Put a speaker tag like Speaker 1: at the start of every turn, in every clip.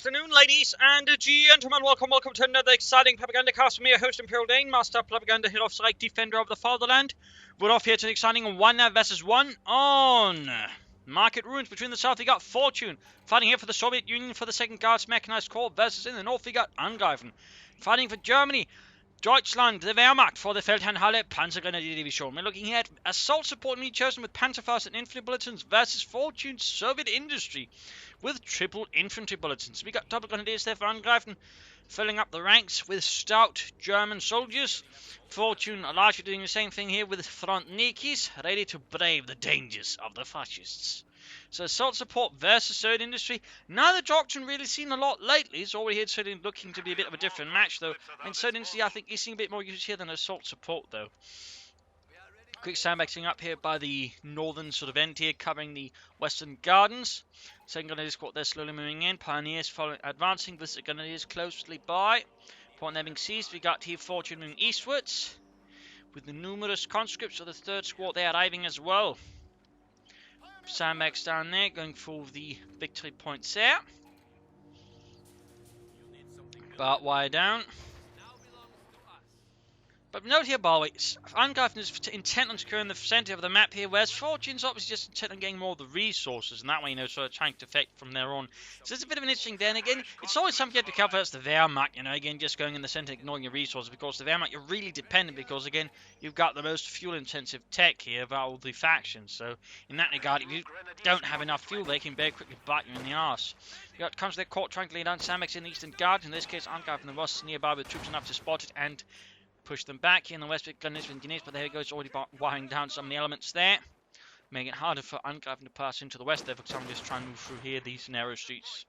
Speaker 1: afternoon, ladies and gentlemen. Welcome to another exciting Propagandacast from me, your host, Imperial Dane, Master Propaganda, Hill of Sight, Defender of the Fatherland. We're off here to an exciting 1 versus 1 on Market Ruins. Between the south, we got Fortune, fighting here for the Soviet Union for the 2nd Guards Mechanized Corps, versus in the north, we got Angreifen, fighting for Germany, Deutschland, the Wehrmacht for the Feldherrnhalle Panzergrenadier Division. We're looking here at assault support nearly chosen with Panzerfaust and infantry bulletins versus Fortune's Soviet industry with triple infantry bulletins. We got double grenadiers there for Angreifen, filling up the ranks with stout German soldiers. Fortune largely doing the same thing here with Frontnikis, ready to brave the dangers of the fascists. So assault support versus Soviet industry. Neither doctrine really seen a lot lately. It's already here certainly looking to be a bit of a different match though. I mean, Soviet industry I think is seeing a bit more use here than assault support though. Quick sandbagging up here by the northern sort of end here, covering the western gardens. Second Grenadiers squad there slowly moving in. Pioneers following, advancing with the Grenadiers closely by. Point there being seized. We got here Fortune moving eastwards with the numerous conscripts of the 3rd squad there arriving as well. Sandbags down there, going for the victory points there. But wire down. But note here, by the way, Angreifen is intent on securing the centre of the map here, whereas Fortune's obviously just intent on getting more of the resources, and that way, you know, sort of trying to affect from there on. So it's a bit of an interesting there, and again, it's always something you have to be careful. That's the Wehrmacht, you know, again, just going in the centre, ignoring your resources, because the Wehrmacht, you're really dependent, because again, you've got the most fuel-intensive tech here of all the factions. So in that regard, if you don't have enough fuel, they can very quickly bite you in the arse. You got comes to their court trying to lay down sandbags in the eastern guard. In this case, Angreifen was nearby with troops enough to spot it and push them back here in the west with Grenadiers and Engineers, but there it goes, already wiring down some of the elements there, making it harder for Angreifen to pass into the west there, for some just trying to move through here, these narrow streets.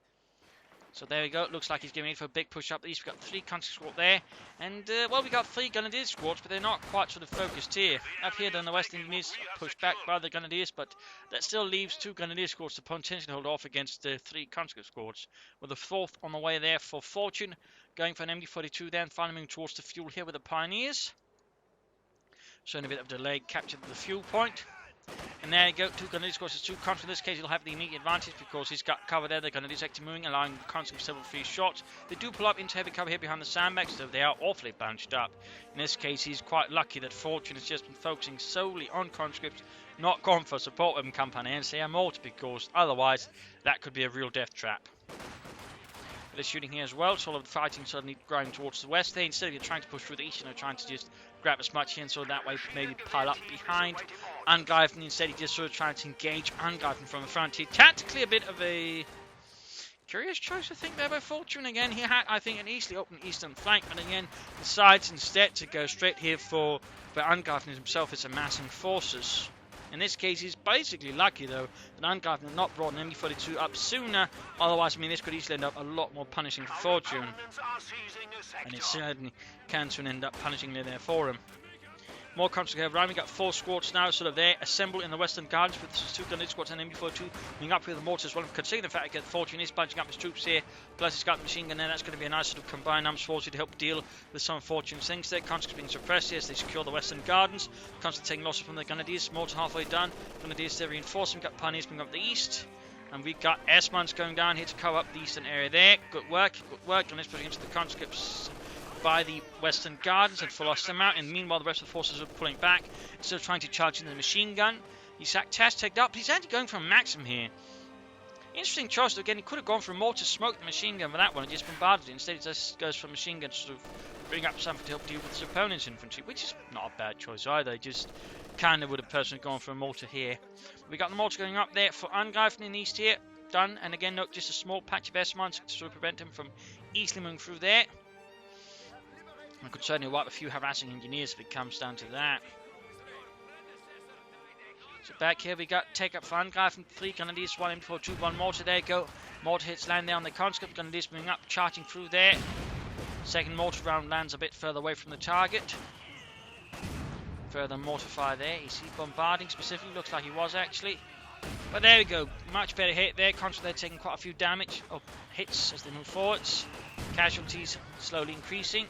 Speaker 1: So there we go, it looks like he's getting ready for a big push up east. We've got 3 country squads there, and well, we got 3 Grenadier squads, but they're not quite sort of focused here. Up here, then the West Engineers pushed back by the Grenadiers, but that still leaves 2 Grenadier squads to potentially hold off against the 3 conscript squads, with the 4th on the way there for Fortune, going for an MD-42 then, finally moving towards the fuel here with the Pioneers. Showing a bit of delay, captured the fuel point. And there you go, 2 Grenadier squads, 2 conscripts. In this case, he'll have the immediate advantage because he's got cover there. The Grenadiers actually moving, allowing the conscripts several free shots. They do pull up into heavy cover here behind the sandbags, so they are awfully bunched up. In this case, he's quite lucky that Fortune has just been focusing solely on conscripts, not gone for support weapon company and say mortar, because otherwise that could be a real death trap. They're shooting here as well, so all of the fighting suddenly growing towards the west there. Instead of trying to push through the east, you know, trying to just grab as much in, so that way maybe pile up behind Angreifen. Instead, he just sort of trying to engage Angreifen from the front here. Tactically, a bit of a curious choice, I think, there by Fortune. Again, he had, I think, an easily open eastern flank, but again, decides instead to go straight here for Angreifen himself is amassing forces. In this case, he's basically lucky, though, that Angreifen had not brought an MD-42 up sooner. Otherwise, I mean, this could easily end up a lot more punishing for Fortune. And it certainly can soon end up punishing there for him. More conscripts have arrived. We've got 4 squads now sort of there, assembled in the western gardens with 2 Grenadier squads and MD-42 moving up with the mortars as well. Considering the fact that Fortune is bunching up his troops here, plus he's got the machine gun there, that's going to be a nice sort of combined arms force to help deal with some of Fortune's things there. Conscripts being suppressed here as they secure the western gardens. Conscripts taking losses from the Grenadiers. Mortar halfway done. Grenadiers there reinforcing. We've got Pioneers moving up the east. And we've got S-Mans going down here to cover up the eastern area there. Good work, good work. Grenadiers pushing into the conscripts by the western gardens and lost them out, and meanwhile the rest of the forces are pulling back instead of trying to charge into the machine gun. He's tagged up, but he's actually going for a Maxim here. Interesting choice, again, he could have gone for a mortar, smoked the machine gun with that one and just bombarded it. Instead he just goes for a machine gun to sort of bring up something to help deal with his opponent's infantry, which is not a bad choice either. Just kind of would have personally gone for a mortar here. We got the mortar going up there for Angreifen in east here, done, and again, look, just a small patch of S-Mans to sort of prevent him from easily moving through there. I could certainly wipe a few harassing engineers if it comes down to that. So back here we got take up for Angreifen, 3 Grenadiers, 1 MD-42, 1 mortar, there you go. Mortar hits land there on the conscript, Grenadiers moving up, charging through there. Second mortar round lands a bit further away from the target. Further mortar fire there, is he bombarding specifically? Looks like he was actually. But there we go, much better hit there. Conscript there taking quite a few damage, or hits as they move forwards. Casualties slowly increasing.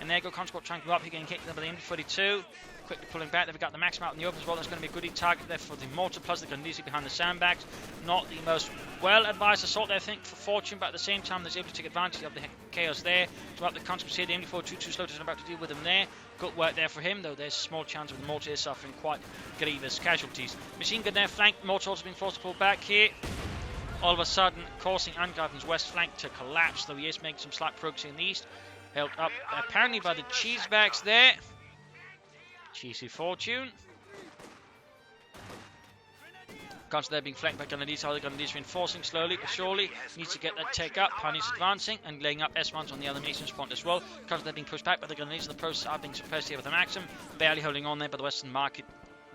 Speaker 1: And there go Conscript trying to go up here, getting kicked by the M42. Quickly pulling back. They've got the Maxim out in the open as well. That's going to be a good target there for the mortar. Plus, they're going to easily behind the sandbags. Not the most well-advised assault there, I think, for Fortune, but at the same time, they're able to take advantage of the chaos there. To up the Conscripts here, the M4 too slow to about to deal with them there. Good work there for him, though there's a small chance of the mortar is suffering quite grievous casualties. Machine gun there, flank. Mortar also being forced to pull back here. All of a sudden, causing Angreifen's west flank to collapse, though he is making some slight progress in the east. Held up apparently by the cheesebags there. Cheesy Fortune. Guns there being flanked by Grenadiers. How the Grenadiers reinforcing slowly but surely. Needs to get that take up. Pioneers advancing and laying up S1s on the other nation's front as well. Guns there being pushed back by the Grenadiers in the process are being suppressed here with the Maxim. Barely holding on there by the Western Market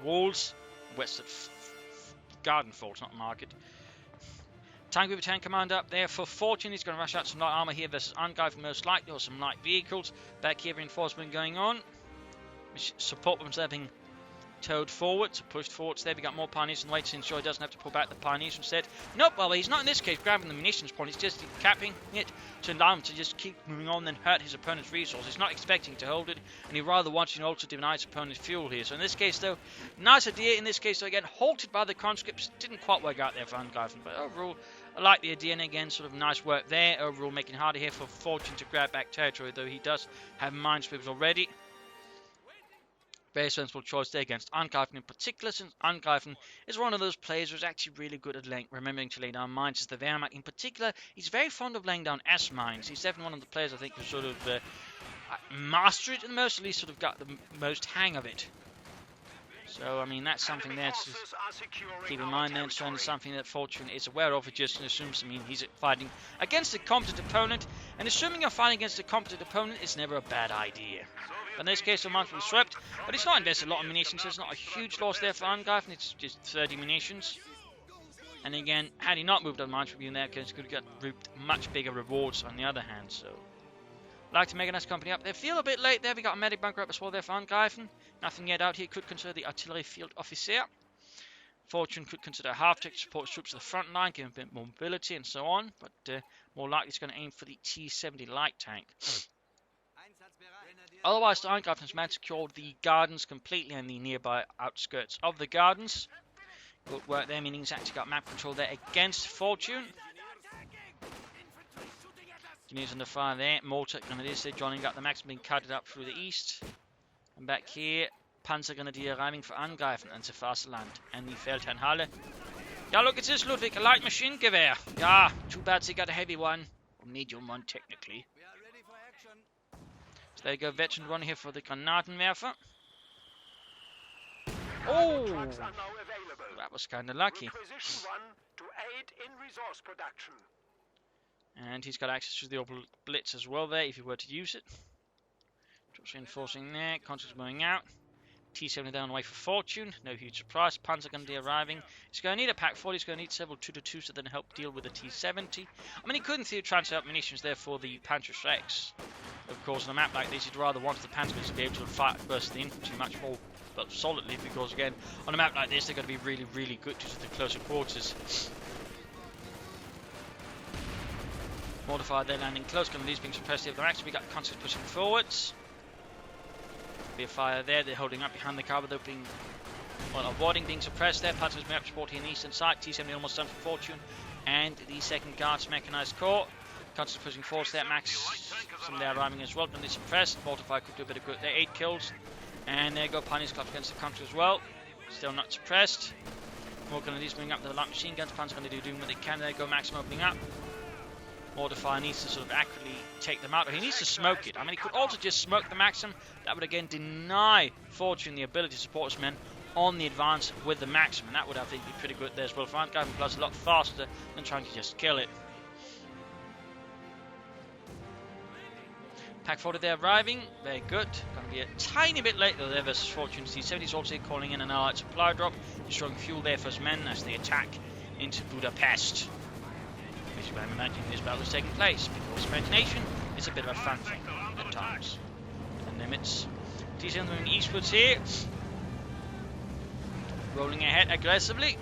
Speaker 1: walls. Western Garden Forts, not Market. Tank Group 10 commander up there for Fortune. He's going to rush out some light armor here versus Angreifen most likely, or some light vehicles. Back here, reinforcement going on. Support weapons there being towed forwards, pushed forwards there. We got more Pioneers and wait to ensure he doesn't have to pull back the Pioneers instead. Nope, well, he's not in this case grabbing the munitions point. He's just capping it to allow him to just keep moving on and hurt his opponent's resources. He's not expecting to hold it, and he rather wants to also deny his opponent's fuel here. So in this case, though, nice idea. In this case, though, again, halted by the conscripts. Didn't quite work out there for Angreifen, but overall, I like the idea, and again, sort of nice work there. Overall, making it harder here for Fortune to grab back territory, though he does have minesweepers already. Very sensible choice there against Angreifen in particular, since Angreifen is one of those players who's actually really good at remembering to lay down mines. As the Wehrmacht in particular, he's very fond of laying down S-mines. He's definitely one of the players, I think, who sort of mastered it the most, at least sort of got the most hang of it. So, I mean, that's something there to keep in mind then. Certainly something that Fortune is aware of. It just assumes, I mean, he's fighting against a competent opponent, and assuming you're fighting against a competent opponent is never a bad idea. But in this case, the month was swept, but it's not invested a lot of munitions, so it's not a huge loss there for Angreifen. It's just 30 munitions. And again, had he not moved on mines from you in there, he could have got reaped much bigger rewards on the other hand. So, like to make a nice company up. They feel a bit late there. We got a medic bunker up as well there for Angreifen. Nothing yet out here. Could consider the artillery field officer. Fortune could consider a half-tech to support troops to the front line, give him a bit more mobility and so on. But more likely it's going to aim for the T-70 light tank. Otherwise, the Angreifen's man secured the gardens completely and the nearby outskirts of the gardens. Good work there, meaning he's actually got map control there against Fortune. Grenadiers under fire there. Mortar Grenadiers there joining up. The Max being cutted up through the east. And back here, Panzer Grenadier arriving for Angreifen and the Fasterland and the Feldherrnhalle. Yeah, look, it's this Ludwig, a light machine gewehr. Yeah, too bad they got a heavy one. Or medium one, technically. So there you go, veteran run here for the Granatenwerfer. Oh! That was kind of lucky. And he's got access to the orbital blitz as well there, if he were to use it. Troops reinforcing there, conscripts moving out. T-70 down the way for Fortune, no huge surprise. Panzer Grenadier arriving. He's going to need a Pack 40, he's going to need several 2-2s to then help deal with the T-70. I mean, he could in theory transfer out munitions there for the Panzerschrecks. Of course, on a map like this, you'd rather want the Panzers to be able to fight versus the infantry much more solidly, because again, on a map like this, they're going to be really, really good due to the closer quarters. Mortified there, landing close. Grenadiers being suppressed here. We got conscripts pushing forwards. Be a fire there. They're holding up behind the car, but they're being, well, avoiding being suppressed there. Panzers being up support here in the eastern side. T-70 almost done for Fortune, and the 2nd Guards Mechanized Corps. Conscripts pushing forwards there. Max, some there arriving as well, but they're suppressed. Mortify could do a bit of good there. 8 kills, and there go Pioneers clubs against the country as well. Still not suppressed. More Grenadiers moving up to the light machine guns. Panzer going to do doing what they can. There go Maxim opening up. Mortifier needs to sort of accurately take them out. He needs to smoke it. I mean, he could also just smoke the Maxim. That would again deny Fortune the ability to support his men on the advance with the Maxim. And that would, I think, be pretty good there as well. For Angreifen Plus, a lot faster than trying to just kill it. Pack 40 there arriving. Very good. Going to be a tiny bit late though there versus Fortune. T-70 is also calling in an allied supply drop. Destroying fuel there for his men as they attack into Budapest. Which is where I'm imagining this battle is taking place, because French nation is a bit of a fun thing at times. And limits. T-70 moving eastwards here. Rolling ahead aggressively.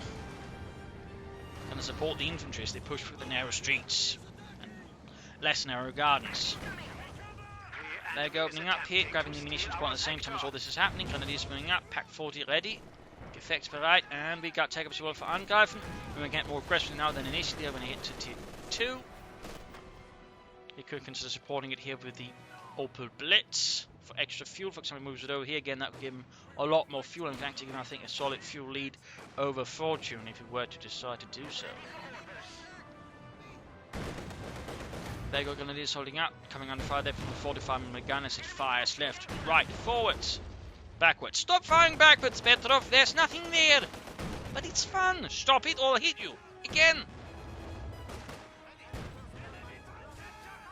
Speaker 1: Going to support the infantry as they push through the narrow streets and less narrow gardens. There you go, opening up here, grabbing the munitions point at the same time as all this is happening. Grenadiers moving up, pack 40 ready. Effects right, and we got take up as well for Angreifen. We're going to get more aggressive now than initially. I'm going to hit to tier 2. You could consider supporting it here with the Opel Blitz for extra fuel. For example, moves it over here again. That would give him a lot more fuel. In fact, give him, I think, a solid fuel lead over Fortune if he were to decide to do so. There you go, Grenadiers holding up, coming under fire there from the 45 mm gun as it fires left, right, forwards, backwards. Stop firing backwards, Petrov. There's nothing there. But it's fun. Stop it or I'll hit you. Again.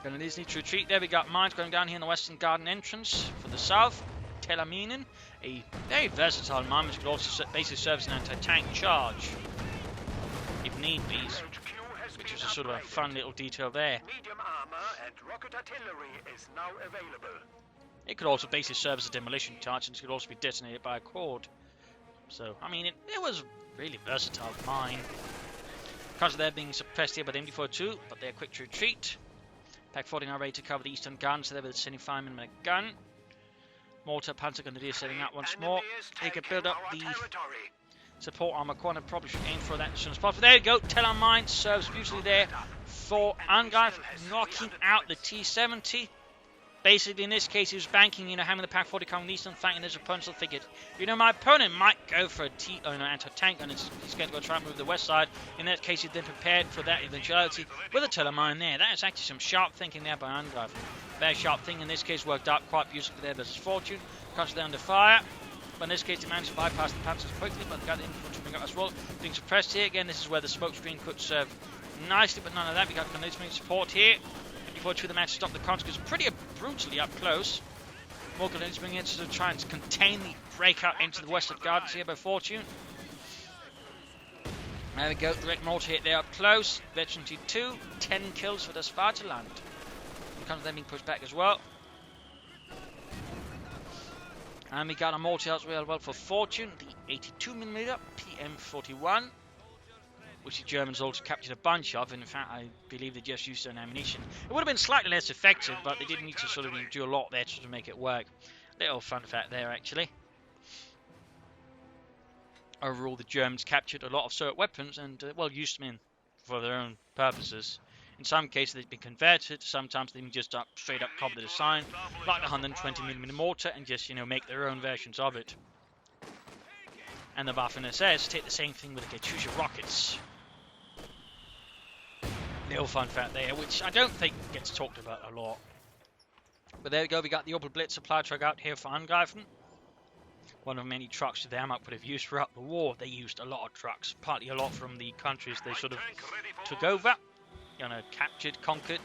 Speaker 1: Grenadiers need to retreat there. We got mines going down here in the western garden entrance for the south. Telaminen, a very versatile mine which could also basically serve as an anti-tank charge if need be, which is a sort of a fun little detail there.
Speaker 2: Medium armor and rocket artillery is now available.
Speaker 1: It could also basically serve as a demolition charge, and it could also be detonated by a cord. So, I mean, it was a really versatile mine. Because they're being suppressed here by the MD-42, but they're quick to retreat. Pack 40 now ready to cover the eastern gun, so they're with the 75 mm gun. Mortar Panzer Grenadier setting up once more. They could build up the support armor corner. Probably should aim for that as soon as possible. There you go. Telar mine serves beautifully there for Angreifen, knocking out the T-70. Basically, in this case, he was banking, having the Pack 40 coming east and flanking his opponent. So figured, my opponent might go for an anti-tank, and he's going to go try and move the west side. In that case, he then prepared for that eventuality with a Telar mine there. That is actually some sharp thinking there by Angreifen. Very sharp thing. In this case, worked out quite beautifully there versus Fortune. Cuts there under fire. But in this case, they managed to bypass the Panzers quickly, but they got the infantry coming up as well. Being suppressed here. Again, this is where the smoke screen could serve nicely, but none of that. We got Grenadiers support here. Before the match to stop the conscripts pretty brutally up close. More Grenadiers bring in to try and contain the breakout into the western gardens here by Fortune. There we go, direct mortar hit there up close. Veteran T2, 10 kills for the Sparta land. Becomes them being pushed back as well. And we got a mortar as well for Fortune, the 82mm PM41. Which the Germans also captured a bunch of. In fact, I believe they just used their ammunition. It would have been slightly less effective, but they did need to sort of do a lot there to make it work. Little fun fact there, actually. Overall, the Germans captured a lot of Soviet weapons and, used them for their own purposes. In some cases, they've been converted. Sometimes they just straight up copy the design, like the 120mm mortar, and just, make their own versions of it. And the Waffen-SS take the same thing with the Katyusha rockets. Little fun fact there, which I don't think gets talked about a lot. But there we go, we got the Opel Blitz supply truck out here for Angreifen. One of many trucks that the Wehrmacht would have used throughout the war. They used a lot of trucks, partly a lot from the countries they sort of took over. Captured, conquered.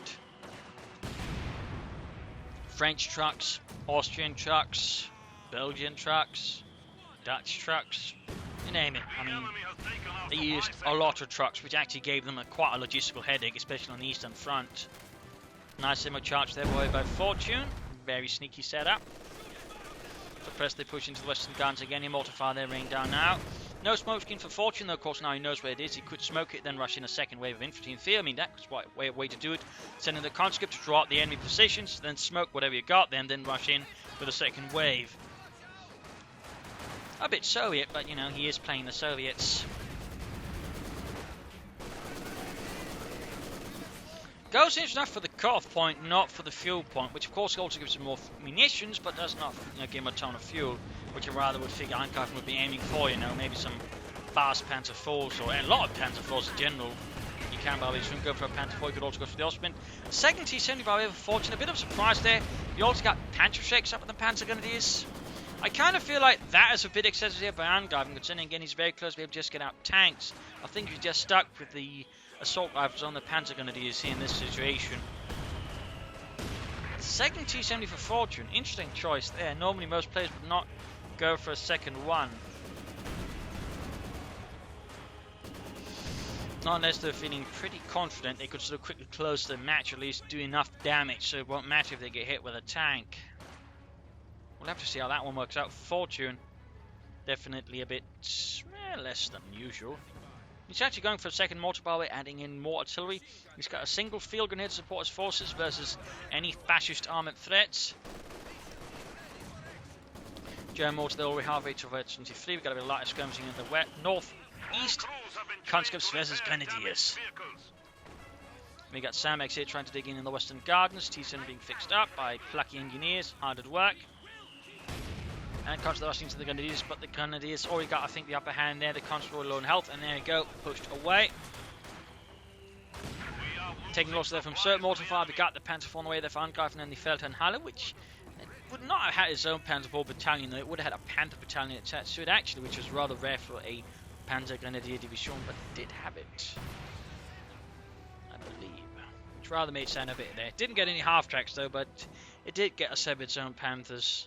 Speaker 1: French trucks, Austrian trucks, Belgian trucks, Dutch trucks, you name it. I mean, they used a lot of trucks, which actually gave them quite a logistical headache, especially on the eastern front. Nice ammo charge there by Fortune. Very sneaky setup. Suppressed, they push into the western guns again. He mortar fire there, raining down now. No smoke screen for Fortune, though. Of course, now he knows where it is. He could smoke it, then rush in a second wave of infantry in fear. I mean, that's quite a way to do it. Sending the conscript to draw out the enemy positions, then smoke whatever you got, then rush in with a second wave. A bit Soviet, but he is playing the Soviets. Goes in enough for the cut-off point, not for the fuel point, which of course also gives him more munitions, but does not give him a ton of fuel, which I rather would figure Angreifen would be aiming for, maybe some fast Panzer IVs, or a lot of Panzer IVs in general. You can by the way go for a Panzer IV, you could also go for the Ostwind. Second T-70 by way of Fortune, a bit of a surprise there. You also got Panzer shakes up with the Panzer Grenadiers. I kind of feel like that is a bit excessive here by Angreifen, considering again he's very close to be able to just get out tanks. I think he's just stuck with the assault rifles on the Panzer Grenadiers here in this situation. Second T-70 for Fortune, interesting choice there. Normally most players would not go for a second one. Not unless they're feeling pretty confident they could sort of quickly close the match, or at least do enough damage so it won't matter if they get hit with a tank. We'll have to see how that one works out. Fortune, definitely a bit less than usual. He's actually going for a second mortar by the way, adding in more artillery. He's got a single field grenade to support his forces versus any fascist armoured threats. German mortar, they're already halfway to 23. We've got a bit of light skirmishing in the west, north-east. Conscripts versus Grenadiers. We got Samex here trying to dig in the western gardens. T-Center being fixed up by plucky engineers, hard at work. And Conscripts are rushing to the Grenadiers, but the Grenadiers already got, I think, the upper hand there. The Conscripts were low in health, and there you go, pushed away. Taking loss there from certain mortar fire, we got the Panzer on the way there for Angreifen and the Feldherrnhalle, which would not have had its own Panzer IV battalion, though it would have had a Panther battalion attached to it, actually, which was rather rare for a Panzer Grenadier Division, but it did have it, I believe. Which rather made sound a bit there. It didn't get any half-tracks, though, but it did get us its own Panthers,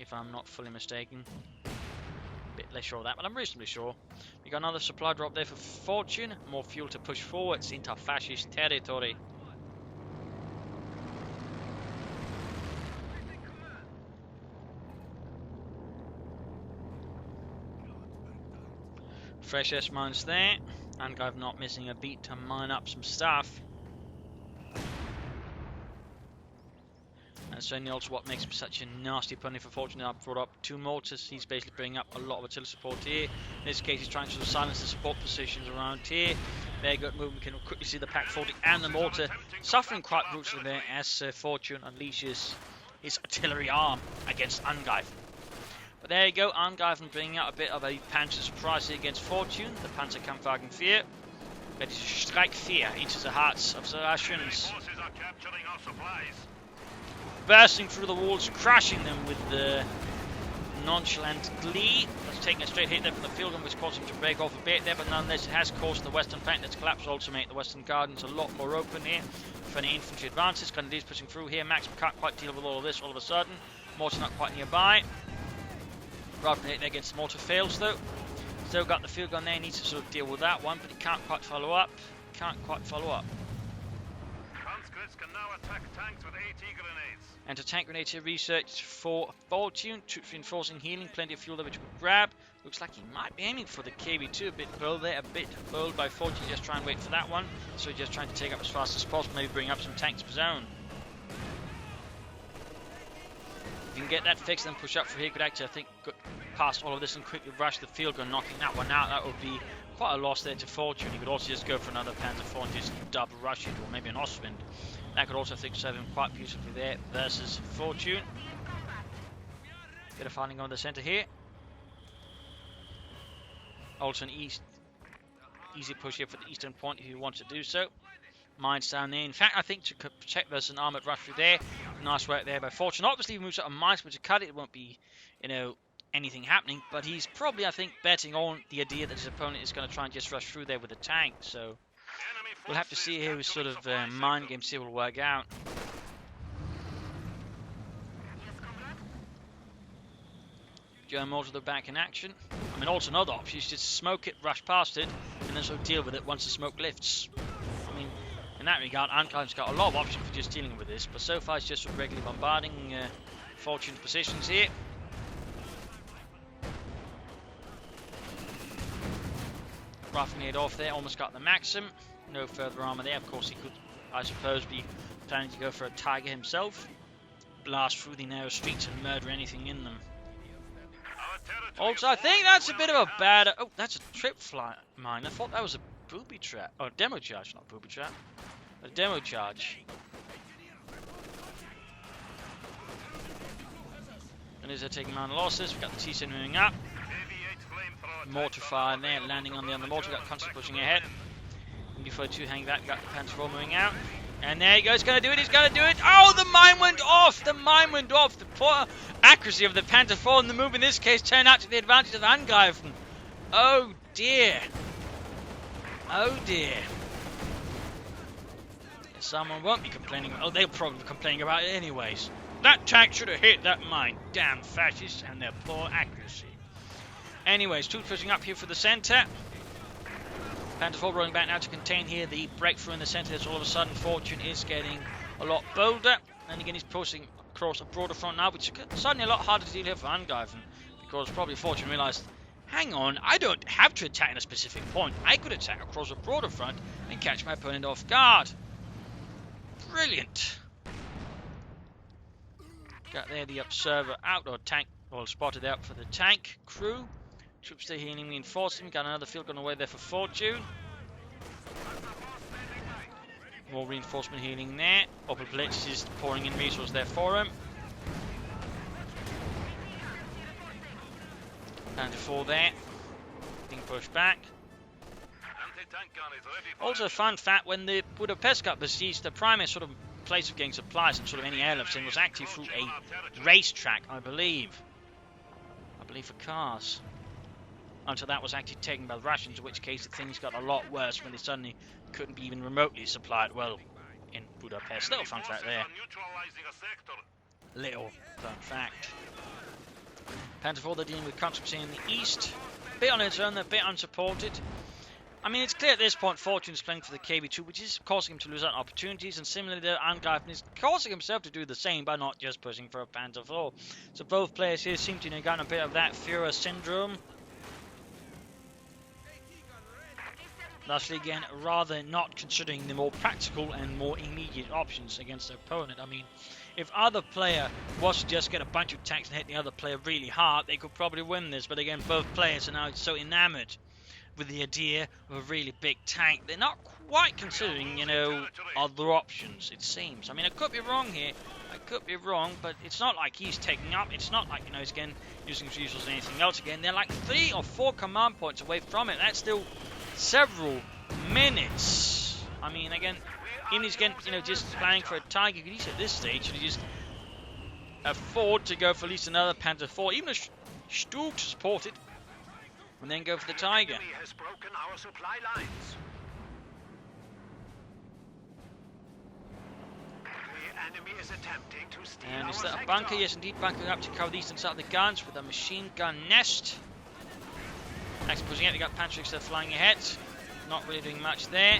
Speaker 1: if I'm not fully mistaken. A bit less sure of that, but I'm reasonably sure. We got another supply drop there for Fortune. More fuel to push forwards into fascist territory. Fresh S mines there. Angreifen not missing a beat to mine up some stuff. And certainly also what makes him such a nasty opponent for Fortune. I've brought up 2 mortars. He's basically bringing up a lot of artillery support here. In this case, he's trying to silence the support positions around here. There you go, movement. We can quickly see the Pack 40 and the mortar suffering quite brutally there as Fortune unleashes his artillery arm against Angreifen. But there you go, Angreifen bringing out a bit of a Panzer surprise here against Fortune. The Panzerkampfwagen 4. Ready to strike fear into the hearts of the Russians. Bursting through the walls, crushing them with the nonchalant glee. That's taking a straight hit there from the field gun, which caused him to break off a bit there, but nonetheless it has caused the western flank that's collapsed, also make the western gardens a lot more open here for any infantry advances. Grenadiers pushing through here. Max can't quite deal with all of this all of a sudden. Mortar not quite nearby. Rather than hit there against the mortar fails though. Still got the field gun there, needs to sort of deal with that one, but he can't quite follow up.
Speaker 2: Conscripts can now attack tanks with AT grenades.
Speaker 1: Anti-tank grenades here researched for Fortune. Troops reinforcing healing, plenty of fuel there which we could grab. Looks like he might be aiming for the KV2, a bit bold there, a bit bold by Fortune, just try and wait for that one. So just trying to take up as fast as possible, maybe bring up some tanks per zone. If you can get that fixed and push up for here, could actually, I think, go past all of this and quickly rush the field gun, knocking that one out. That would be quite a loss there to Fortune. He could also just go for another Panzer IV and just double rush it, or maybe an Ostwind. That could also, I think, serve him quite beautifully there versus Fortune. Bit of fighting on the centre here. Also an easy push here for the eastern point if you want to do so. Mines down there. In fact, I think to protect versus an armoured rush through there. Nice work there by Fortune. Obviously, he moves out of mines, but to cut it, it won't be, anything happening. But he's probably, I think, betting on the idea that his opponent is going to try and just rush through there with a tank. So we'll have to see here whose sort of mind games here will work out. German mortar though back in action. I mean, also another option is just smoke it, rush past it, and then sort of deal with it once the smoke lifts. I mean, in that regard, Angreifen's got a lot of options for just dealing with this, but so far it's just sort of regularly bombarding Fortune's positions here. Roughing it off there, almost got the Maxim. No further armour there. Of course, he could, I suppose, be planning to go for a Tiger himself. Blast through the narrow streets and murder anything in them. Also, I think that's a bit of a bad... Oh, that's a trip fly mine. I thought that was a booby trap. Oh, demo charge, not booby trap. A demo charge. And as they're taking minor losses, we've got the T-Center moving up. Mortar fire there, landing on the other mortar. We've got Constant pushing ahead. Before 2 hang back, we've got the Panzer IV moving out. And there he goes, gonna do it, he's gonna do it. Oh, the mine went off! The mine went off! The poor accuracy of the Panzer IV and the move in this case turned out to the advantage of Angreifen. Oh dear. Oh dear. Someone won't be complaining. Oh, they'll probably be complaining about it anyways. That tank should have hit that mine. Damn fascists and their poor accuracy. Anyways, troops pushing up here for the centre. Panzer IV rolling back now to contain here the breakthrough in the centre. As all of a sudden Fortune is getting a lot bolder. And again he's pushing across a broader front now, which is suddenly a lot harder to deal here for Angreifen. Because probably Fortune realised, hang on, I don't have to attack in a specific point. I could attack across a broader front and catch my opponent off guard. Brilliant. Got there the observer out, or tank, well spotted out for the tank crew. Troops there healing, reinforcing. Got another field gun away there for Fortune. More reinforcement healing there. Upper Blitz is pouring in resources there for him. Down to 4 there. Being pushed back. Also a fun fact, when the Budapest got besieged, the primary sort of place of getting supplies and sort of any airlifts in was actually through a racetrack, I believe. For cars. Until that was actually taken by the Russians, in which case things got a lot worse when they suddenly couldn't be even remotely supplied well in Budapest. Little fun fact there. Little fun fact. Panther 4, they're dealing with conscripts in the east. A bit on its own, they're a bit unsupported. I mean, it's clear at this point Fortune is playing for the KB2, which is causing him to lose out on opportunities, and similarly, the Angreifen is causing himself to do the same by not just pushing for a Panther 4. So both players here seem to have gotten a bit of that Führer syndrome. Thusly, again, rather not considering the more practical and more immediate options against their opponent. I mean, if other player was to just get a bunch of tanks and hit the other player really hard, they could probably win this. But again, both players are now so enamored with the idea of a really big tank, they're not quite considering, you know, other options, it seems. I mean, I could be wrong here, but it's not like he's taking up, it's not like, you know, he's again using his resources or anything else again. They're like 3 or 4 command points away from it. That's still several minutes. I mean, again, even he's again, you know, just planning for a Tiger, could he at this stage should he just afford to go for at least another Panther 4, even a Stug to support it, and then go for the Tiger.
Speaker 2: Has broken our supply lines. The enemy is attempting to steal
Speaker 1: And is
Speaker 2: our
Speaker 1: that a
Speaker 2: sector.
Speaker 1: bunker? Yes, indeed, bunker up to cover the eastern side of the guns with a machine gun nest. Actually pushing out, they got Pantrics there flying ahead. Not really doing much there.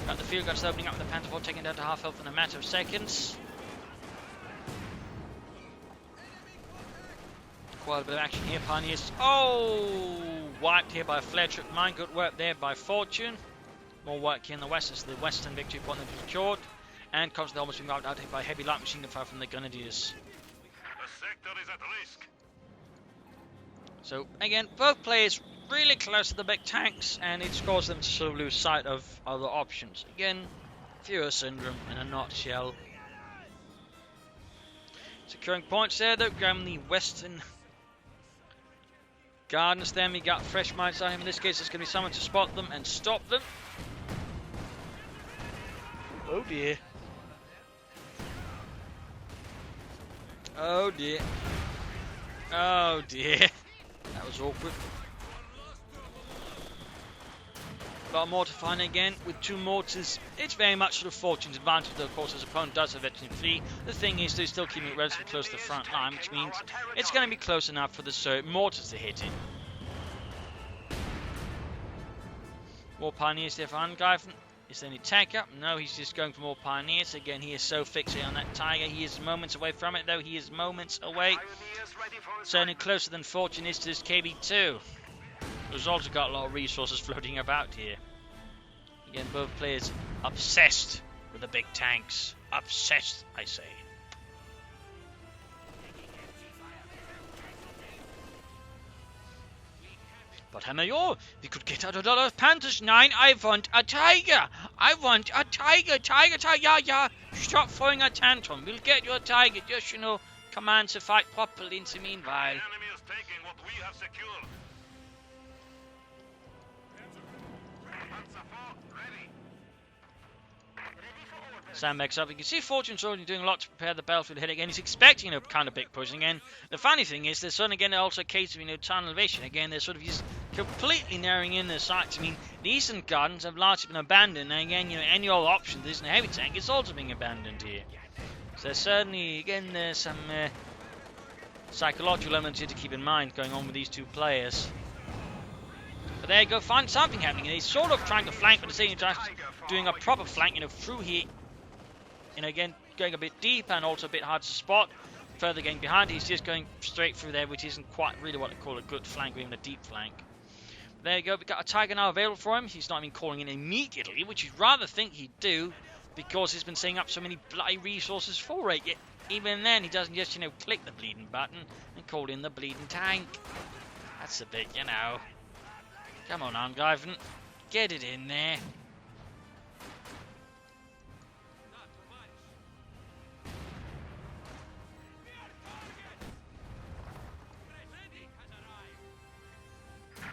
Speaker 1: Got the field guns opening up with the Panther 4, taking it down to half health in a matter of seconds. Quite a bit of action here, Pioneers. Oh! Wiped here by a flare trip mine. Good work there by Fortune. More work here in the west as the western victory point has been secured. And constantly almost being wiped out by heavy light machine gun fire from the Grenadiers.
Speaker 2: The sector is at risk.
Speaker 1: So, again, both players really close to the big tanks, and it's caused them to sort of lose sight of other options. Again, Führer syndrome in a nutshell. Securing points there, though, grabbing the western Gardens. Then we got fresh mines on him. In this case, there's going to be someone to spot them and stop them. Oh dear. Oh dear. Oh dear. That was awkward. Got a mortar fire again with 2 mortars. It's very much sort of Fortune's advantage, though, of course, his opponent does have veteran fleet. The thing is, they're still keeping it relatively close to the front line, which means it's going to be close enough for the mortars to hit it. More Pioneers there for Angreifen. Is there any tech up? No, he's just going for more Pioneers. Again, he is so fixated on that Tiger. He is moments away from it, though. He is moments away. Certainly closer than Fortune is to this KB2. Who's also got a lot of resources floating about here. Again, both players obsessed with the big tanks. Obsessed, I say. But Herr Major, we could get out of those Panthers 9. I want a Tiger. I want a Tiger. Tiger. Yeah. Stop throwing a tantrum. We'll get you a Tiger. Just, you know, command to fight properly in the meanwhile.
Speaker 2: The enemy is taking what we have secured.
Speaker 1: Sandbags up. You can see Fortune's already doing a lot to prepare the battlefield ahead again. He's expecting a kind of big push again. The funny thing is, there's suddenly again also a case of, you know, tunnel evasion. Again, they're sort of just completely narrowing in their sights. I mean, the eastern gardens have largely been abandoned. And again, you know, any other option that isn't a heavy tank is also being abandoned here. So there's certainly, again, there's some psychological elements here to keep in mind going on with these two players. But there you go, find something happening. And he's sort of trying to flank, but at the same time doing a proper flank, you know, through here. You know, again, going a bit deep and also a bit hard to spot. Further getting behind, he's just going straight through there, which isn't quite really what I call a good flank, or even a deep flank. But there you go, we've got a Tiger now available for him. He's not even calling in immediately, which you'd rather think he'd do. because he's been setting up so many bloody resources for it. Yet even then, he doesn't just, click the bleeding button and call in the bleeding tank. That's a bit, Come on, Angreifen. Get it in there.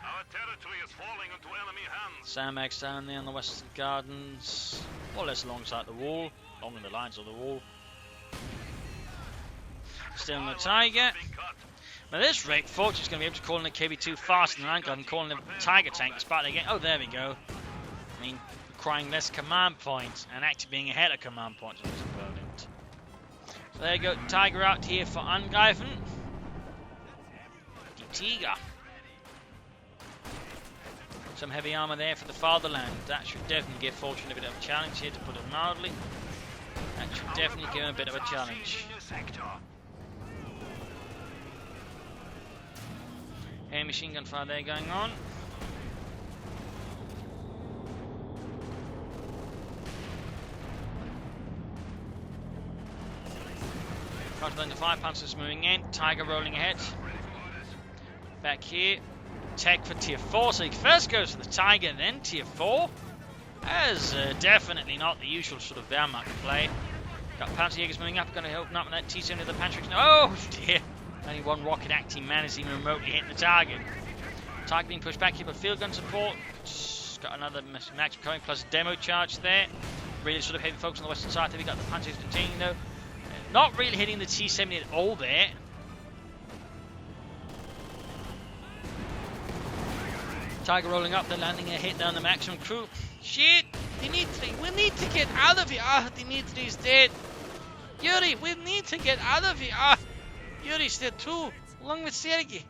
Speaker 2: Our territory is falling into enemy hands.
Speaker 1: Sandbags down there on the western gardens, more or less alongside the wall, along the lines of the wall. Still on the Tiger. Now this rate, Fortune's going to be able to call in the KB2 faster than Angreifen calling the Tiger tank despite they get. Oh, there we go. I mean, requiring less command points and actually being ahead of command points of his opponent. So there you go, Tiger out here for Angreifen. The Tiger. Some heavy armor there for the fatherland. That should definitely give Fortune a bit of a challenge here, to put it mildly. That should definitely give him a bit of a challenge. Heavy machine gun fire there going on. Right then, the fire panzers moving in. Tiger rolling ahead. Back here. Tech for tier 4, so he first goes for the Tiger, then tier 4. That is definitely not the usual sort of Wehrmacht play. Got Panzerjägers moving up, going to help up with that T-7 of the Panzer. Oh dear! Only one rocket acting man is even remotely hitting the target. Tiger being pushed back here by field gun support. Just got another match coming, plus a demo charge there. Really sort of heavy focus on the western side. There we got the Panzerjägers continuing though. Not really hitting the T-70 at all there. Tiger rolling up, they're landing a hit down the maximum crew. Shit! Dimitri, we need to get out of here! Ah, Dimitri's dead! Yuri, we need to get out of here! Ah, Yuri's dead too, along with Sergei.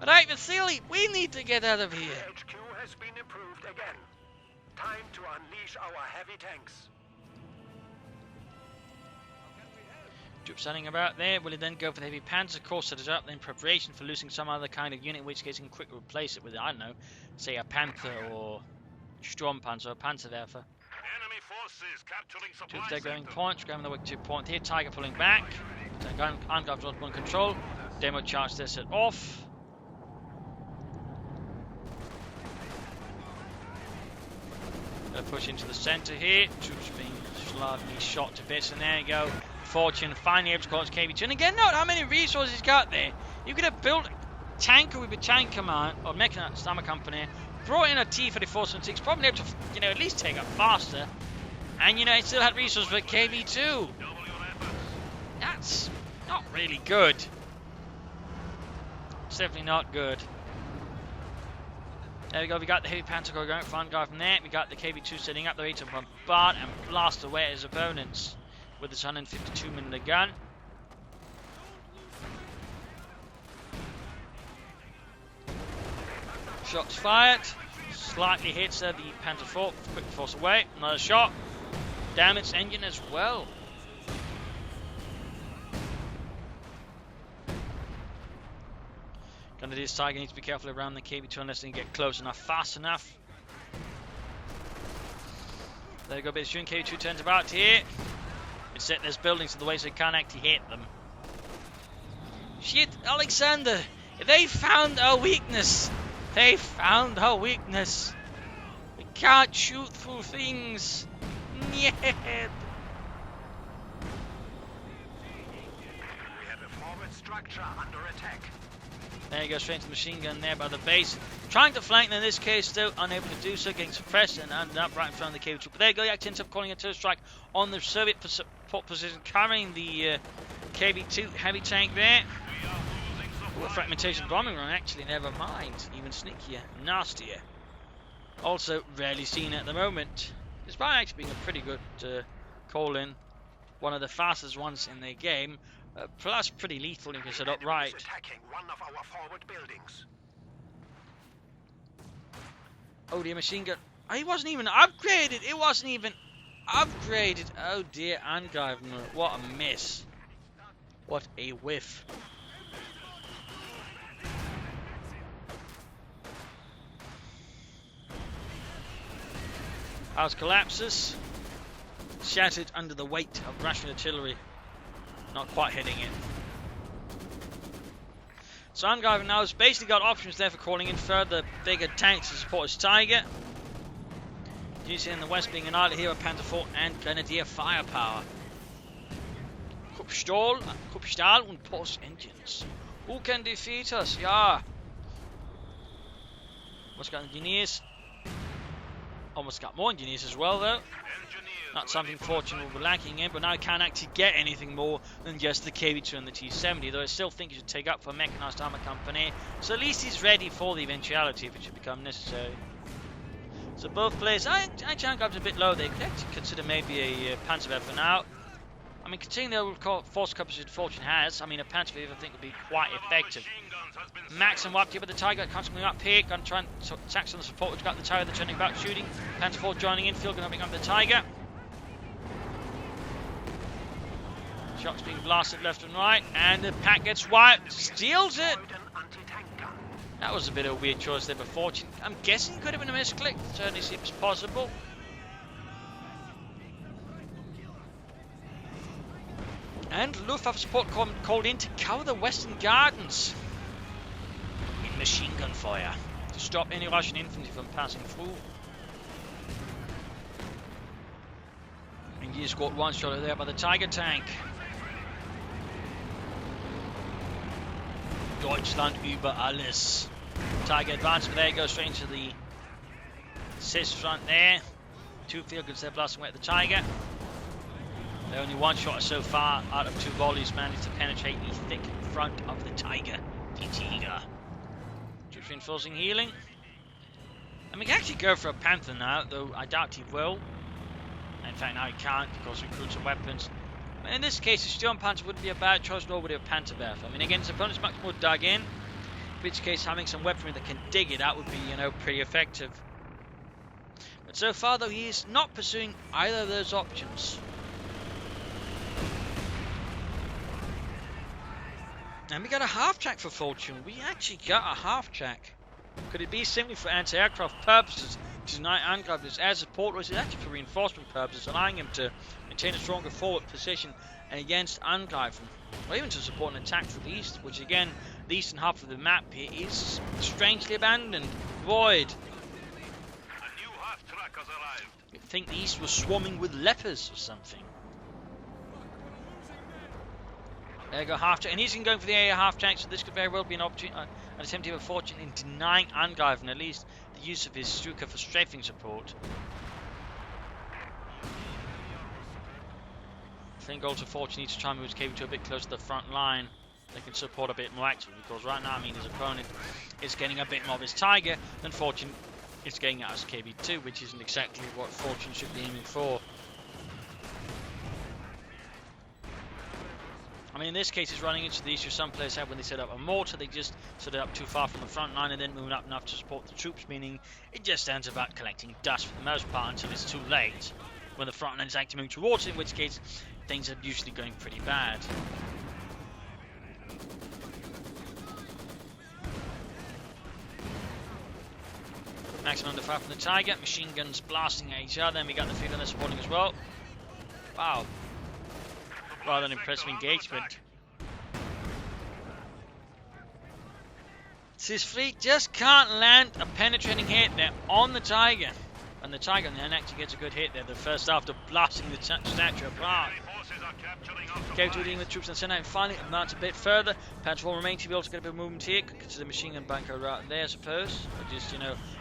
Speaker 1: Right, Vasily, we need to get out of here!
Speaker 2: HQ has been improved again. Time to unleash our heavy tanks.
Speaker 1: Troops standing about there. Will he then go for the heavy panzer course set it up in preparation for losing some other kind of unit, in which case he can quickly replace it with, I don't know, say a Panther or Sturmpanzer or Panzerwerfer.
Speaker 2: Enemy forces capturing supply
Speaker 1: Troops there going
Speaker 2: sector.
Speaker 1: points, grabbing the way to point here. Tiger pulling back. Angreifen on one control. Demo charge there set off. Gonna push into the centre here. Troops being slightly shot to bits, and there you go. Fortune finally able to call its KB2. And again, note how many resources he's got there. You could have built a tanker with a tank command or mechanized armor company, brought in a T-3476, probably able to, at least take up faster. And it still had resources for KB2. That's not really good. It's definitely not good. There we go, we got the heavy panzer going for Angreifen from there. We got the KB2 setting up the way to bombard and blast away at his opponents with his 152mm gun. Shots fired. Slightly hits the Panzer IV. Quick force away. Another shot. Damn its engine as well. Gonna do this Tiger needs to be careful around the KB2 unless they can get close enough, fast enough. There we go, a bit of shooting. KB2 turns about here. It's set there's buildings in the way so it can't actually hit them. Shit, Alexander! They found our weakness! They found our weakness! We can't shoot through things! Niet!
Speaker 2: We have a forward structure under attack.
Speaker 1: There you go, straight to the machine gun there by the base. Trying to flank, in this case, still unable to do so, getting suppressed and ended up right in front of the KB2. But there you go, he actually ends up calling a terror strike on the Soviet support position, carrying the KB2 heavy tank there. Ooh, a fragmentation bombing run, actually, never mind. Even sneakier, nastier. Also, rarely seen at the moment. Despite actually being a pretty good call-in, one of the fastest ones in the game. Plus pretty lethal if you set up right.
Speaker 2: Attacking one of our forward buildings.
Speaker 1: Oh dear, machine gun. Oh, he wasn't even upgraded. It wasn't even upgraded. Oh dear, Angreifen. What a miss. What a whiff. House collapses. shattered under the weight of Russian artillery. Not quite hitting it. So Angreifen now has basically got options there for calling in further bigger tanks to support his Tiger. You see in the west being an idle hero, Panzer IV and Grenadier firepower. Kruppstahl und Post engines. Who can defeat us? Ja. Almost got engineers. Almost got more engineers as well though. Not something Fortune will be lacking in, but now he can't actually get anything more than just the KV-2 and the T-70, though I still think he should take up for a mechanized armor company, so at least he's ready for the eventuality if it should become necessary. So both players, actually Angreifen's a bit low, they could actually consider maybe a Panzerwehr for now. I mean, considering the overall force capacity Fortune has, I mean a Panzerwehr I think would be quite effective. Max and wiped here with the Tiger, constantly up here, going to try and attack on the support, we've got the Tiger, they're turning back, shooting, Panzer IV joining in, field going to pick up the Tiger. Shots being blasted left and right, and the pack gets wiped, steals it! That was a bit of a weird choice there by Fortune. I'm guessing it could have been a misclick, certainly seems possible. And Luftwaffe support called in to cover the Western Gardens in machine gun fire to stop any Russian infantry from passing through. And you just got one shot there by the Tiger tank. Deutschland über alles. Tiger advances, but there it goes straight into the CIS front there. Two field guns there blasting away at the Tiger. They're only one shot so far out of two volleys managed to penetrate the thick front of the Tiger. The Tiger. Troops reinforcing healing. And we can actually go for a Panther now, though I doubt he will. In fact, now he can't because he recruits some weapons. But in this case, a Sturm Panzer wouldn't be a bad choice, nor would it a Panzerwerfer. I mean, again, his opponent's much more dug in. In which case, having some weaponry that can dig it out would be, pretty effective. But so far, though, he is not pursuing either of those options. And we got a half-track for Fortune. We actually got a half-track. Could it be simply for anti-aircraft purposes to deny Angreifen's air support, or is it actually for reinforcement purposes, allowing him to maintain a stronger forward position against Angreifen, or even to support an attack from the east, which again, the eastern half of the map here is strangely abandoned, void.
Speaker 2: A new half-track has arrived.
Speaker 1: You'd think the east was swarming with lepers or something. There you go, half-track, and he's going for the area half-track, so this could very well be an opportunity, an attempt of Fortune in denying Angreifen at least the use of his Stuka for strafing support. I think also Fortune needs to try and move his KV-2 a bit closer to the front line. They can support a bit more actively, because right now, I mean, his opponent is getting a bit more of his Tiger than Fortune is getting out his KV-2, which isn't exactly what Fortune should be aiming for. I mean, in this case, he's running into the issue some players have when they set up a mortar. They just set it up too far from the front line and then move up enough to support the troops, meaning it just ends about collecting dust for the most part until it's too late when the front line is actually moving towards it, in which case things are usually going pretty bad. Maximum under fire from the Tiger, machine guns blasting at each other, and we got the field gun there supporting as well. Wow. Rather an impressive engagement. This fleet just can't land a penetrating hit there on the Tiger. And the Tiger then actually gets a good hit there, the first after blasting the statue apart. KV-2 dealing with troops in the center and finally advance a bit further. Panzer IV remains to be able to get a bit of movement here. Could consider machine gun bunker right there, I suppose. Or just,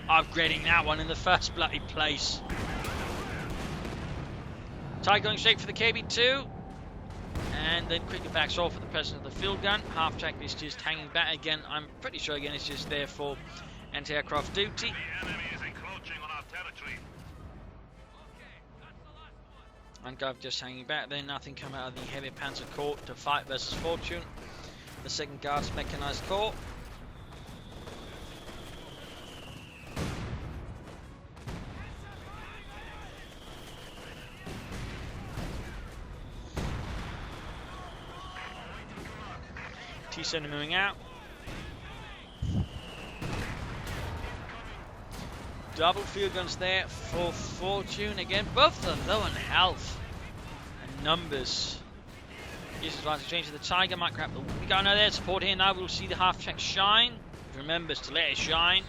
Speaker 1: upgrading that one in the first bloody place. Tiger going straight for the KV-2. And then quickly backs off with the presence of the field gun. Half track is just hanging back again. I'm pretty sure again it's just there for anti-aircraft duty.
Speaker 2: The enemy is encroaching on our territory.
Speaker 1: Angreifen just hanging back there. Nothing come out of the heavy Panzer Corps to fight versus Fortune. The 2nd Guards Mechanized Corps. T-70 moving out. Double field guns there for Fortune. Again, both of them low on health. numbers. This is advancing change to the Tiger. Might grab the. We got another support here now. We'll see the half track shine. Remembers to let it shine.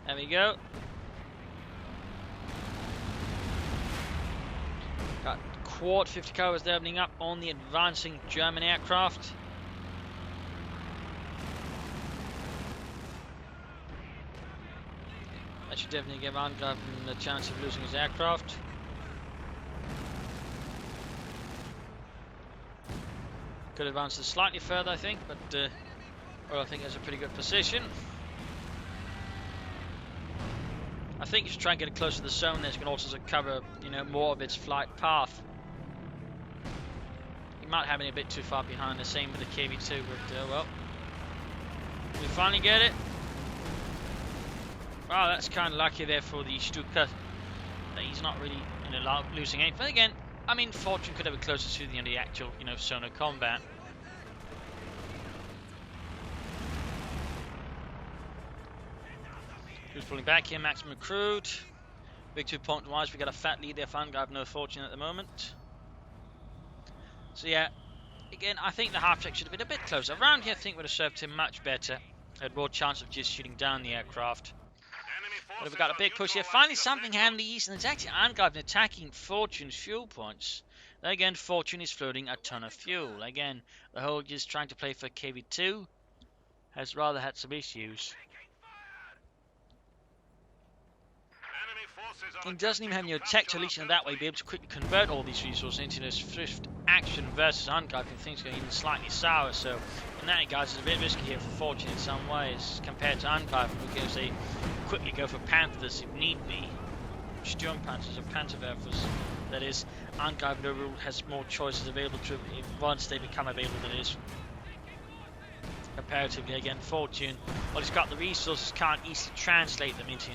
Speaker 1: There we go. Got quad 50 covers there opening up on the advancing German aircraft. That should definitely give Angreifen the chance of losing his aircraft. Could advance it slightly further, I think, but well, I think that's a pretty good position. I think you should try and get it closer to the zone. This can also cover, more of its flight path. You might have it a bit too far behind. The same with the KV2, but well, we finally get it. Wow, that's kind of lucky there for the Stuka. He's not really losing anything. But again, I mean, Fortune could have it closer to the actual, zone of combat. Who's pulling back here? Maximum recruit. Big 2 point wise, we got a fat lead there for Angreifen, no Fortune at the moment. So yeah, again, I think the half track should have been a bit closer. Around here, I think would have served him much better. Had more chance of just shooting down the aircraft. But we've got a big push here. Finally, something happened in the east, and it's actually Angreifen attacking Fortune's fuel points. Then again, Fortune is floating a ton of fuel. Again, the whole just trying to play for KV2 has rather had some issues. He doesn't even have any tech to at least in that way be able to quickly convert all these resources into a swift action versus Angreifen. Things going even slightly sour. So in that regard, it's a bit risky here for Fortune in some ways compared to Angreifen, because they quickly go for Panthers if need be. Sturmpanzers or Panzerwerfers. That is, Angreifen overall has more choices available to him once they become available. That is, comparatively, again, Fortune, well, he's got the resources, can't easily translate them into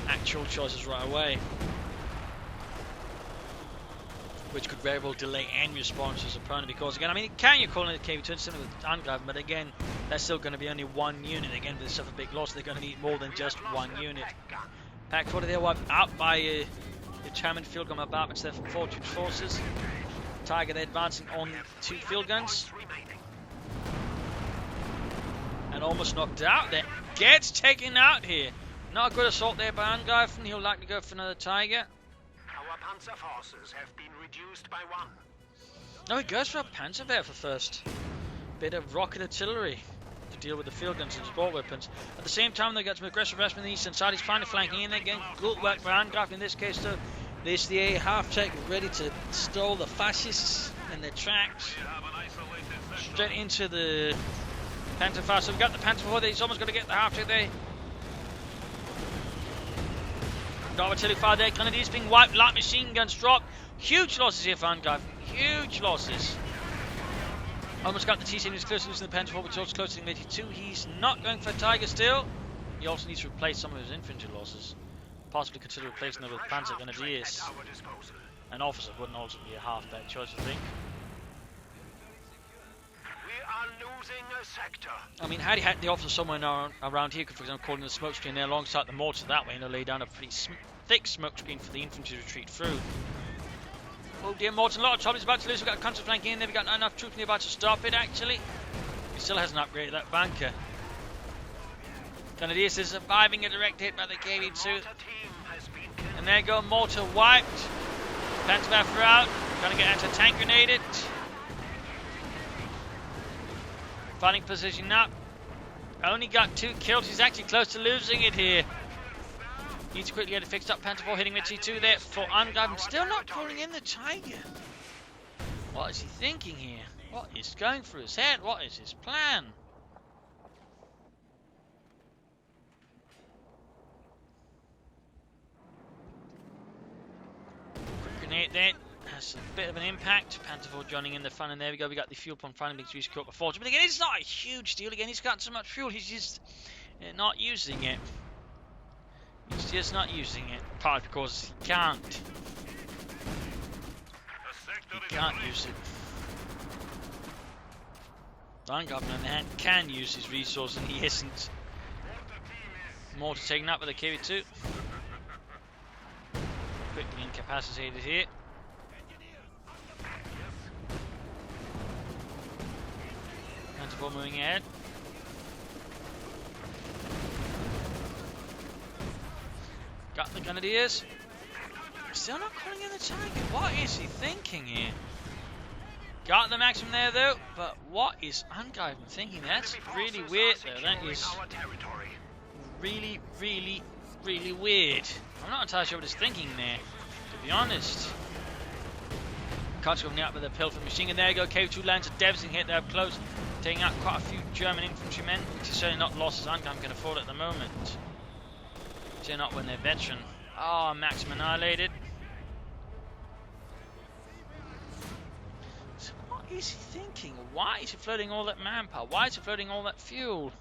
Speaker 1: actual choices right away, which could very well delay any response to his opponent. Because again, I mean, it can you call it a KV2 similar with Angreifen, but again, that's still going to be only one unit. Again, if they suffer a big loss, they're going to need more than just one unit. Pack 40 there wiped out by determined field gun bombardments there from Fortune's forces. Tiger they're advancing on 2 field guns. And almost knocked out there. Gets taken out here. Not a good assault there by Angreifen. He'll likely go for another Tiger.
Speaker 2: Our Panzer forces have been reduced by 1.
Speaker 1: No, he goes for a Panzerwerfer first. Bit of rocket artillery to deal with the field guns and support weapons. At the same time, they got some aggressive rest on the eastern side. He's finally flanking in again. Good work for Angreifen in this case, though. This the A half track ready to stall the fascists in their tracks. Straight into the Panzerfaust. So we've got the Panzer there. He's almost going to get the half track there. Got artillery fire there. Grenadiers being wiped. Light machine guns drop. Huge losses here for Angreifen. Huge losses. Almost got the T-7. He's close to losing the Panzer, which is also close to the 82. He's not going for a Tiger still. He also needs to replace some of his infantry losses. Possibly consider replacing them with Panzer Grenadiers. An officer wouldn't also be a half bad choice, I think.
Speaker 2: We are losing a sector.
Speaker 1: I mean, had he had the officer somewhere around here, could, for example, call in the smoke screen there alongside the mortar that way, and lay down a pretty thick smoke screen for the infantry to retreat through. Oh dear, Morton, a lot of trouble. He's about to lose. We've got a constant flanking in there. We've got not enough troops nearby to stop it, actually. He still hasn't upgraded that bunker. Grenadiers is surviving a direct hit by the KV2. And there you go, mortar wiped. Panzerwerfer out. Gonna get anti-tank grenaded. Fighting position up. Only got 2 kills. He's actually close to losing it here. Needs to quickly get it fixed up. Panther 4 hitting the T2 there for Angreifen. Still not calling in the Tiger. What is he thinking here? What is going through his head? What is his plan? Quick grenade there. Has a bit of an impact. Panther 4 joining in the fun, and there we go. We got the fuel pump finally being used to cut Fortune. But again, it's not a huge deal. Again, he's got so much fuel, he's just not using it. He's just not using it. Partly because he can't. He can't use it. Angreifen, on the hand, can use his resource, and he isn't. Mortar taken up with the KV2. Quickly incapacitated here. Panther 4 moving ahead. Got the Grenadiers. Still not calling in the Tiger. What is he thinking here? Got the maximum there though, but what is Angreifen thinking? That's really weird though. That is really, really, really weird. I'm not entirely sure what he's thinking there, to be honest. Can't go up with a Pilfer machine, and there you go. KV2 lands a devastating hit there up close, taking out quite a few German infantrymen, which is certainly not losses Angreifen can afford at the moment. Certainly not when they're veteran. Oh, maximum annihilated. So what is he thinking? Why is he floating all that manpower? Why is he floating all that fuel?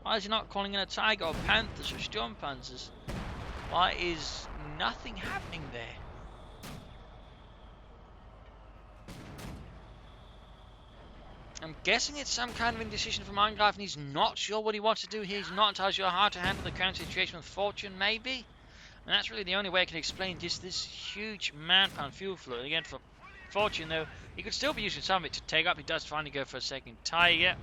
Speaker 1: Why is he not calling in a Tiger or Panthers or Sturmpanzers? Why is nothing happening there? I'm guessing it's some kind of indecision from Angreifen. He's not sure what he wants to do here. He's not entirely sure how to handle the current situation with Fortune, maybe. And that's really the only way I can explain just this huge manpower and fuel flow. Again, for Fortune, though, he could still be using some of it to take up. He does finally go for a second Tiger.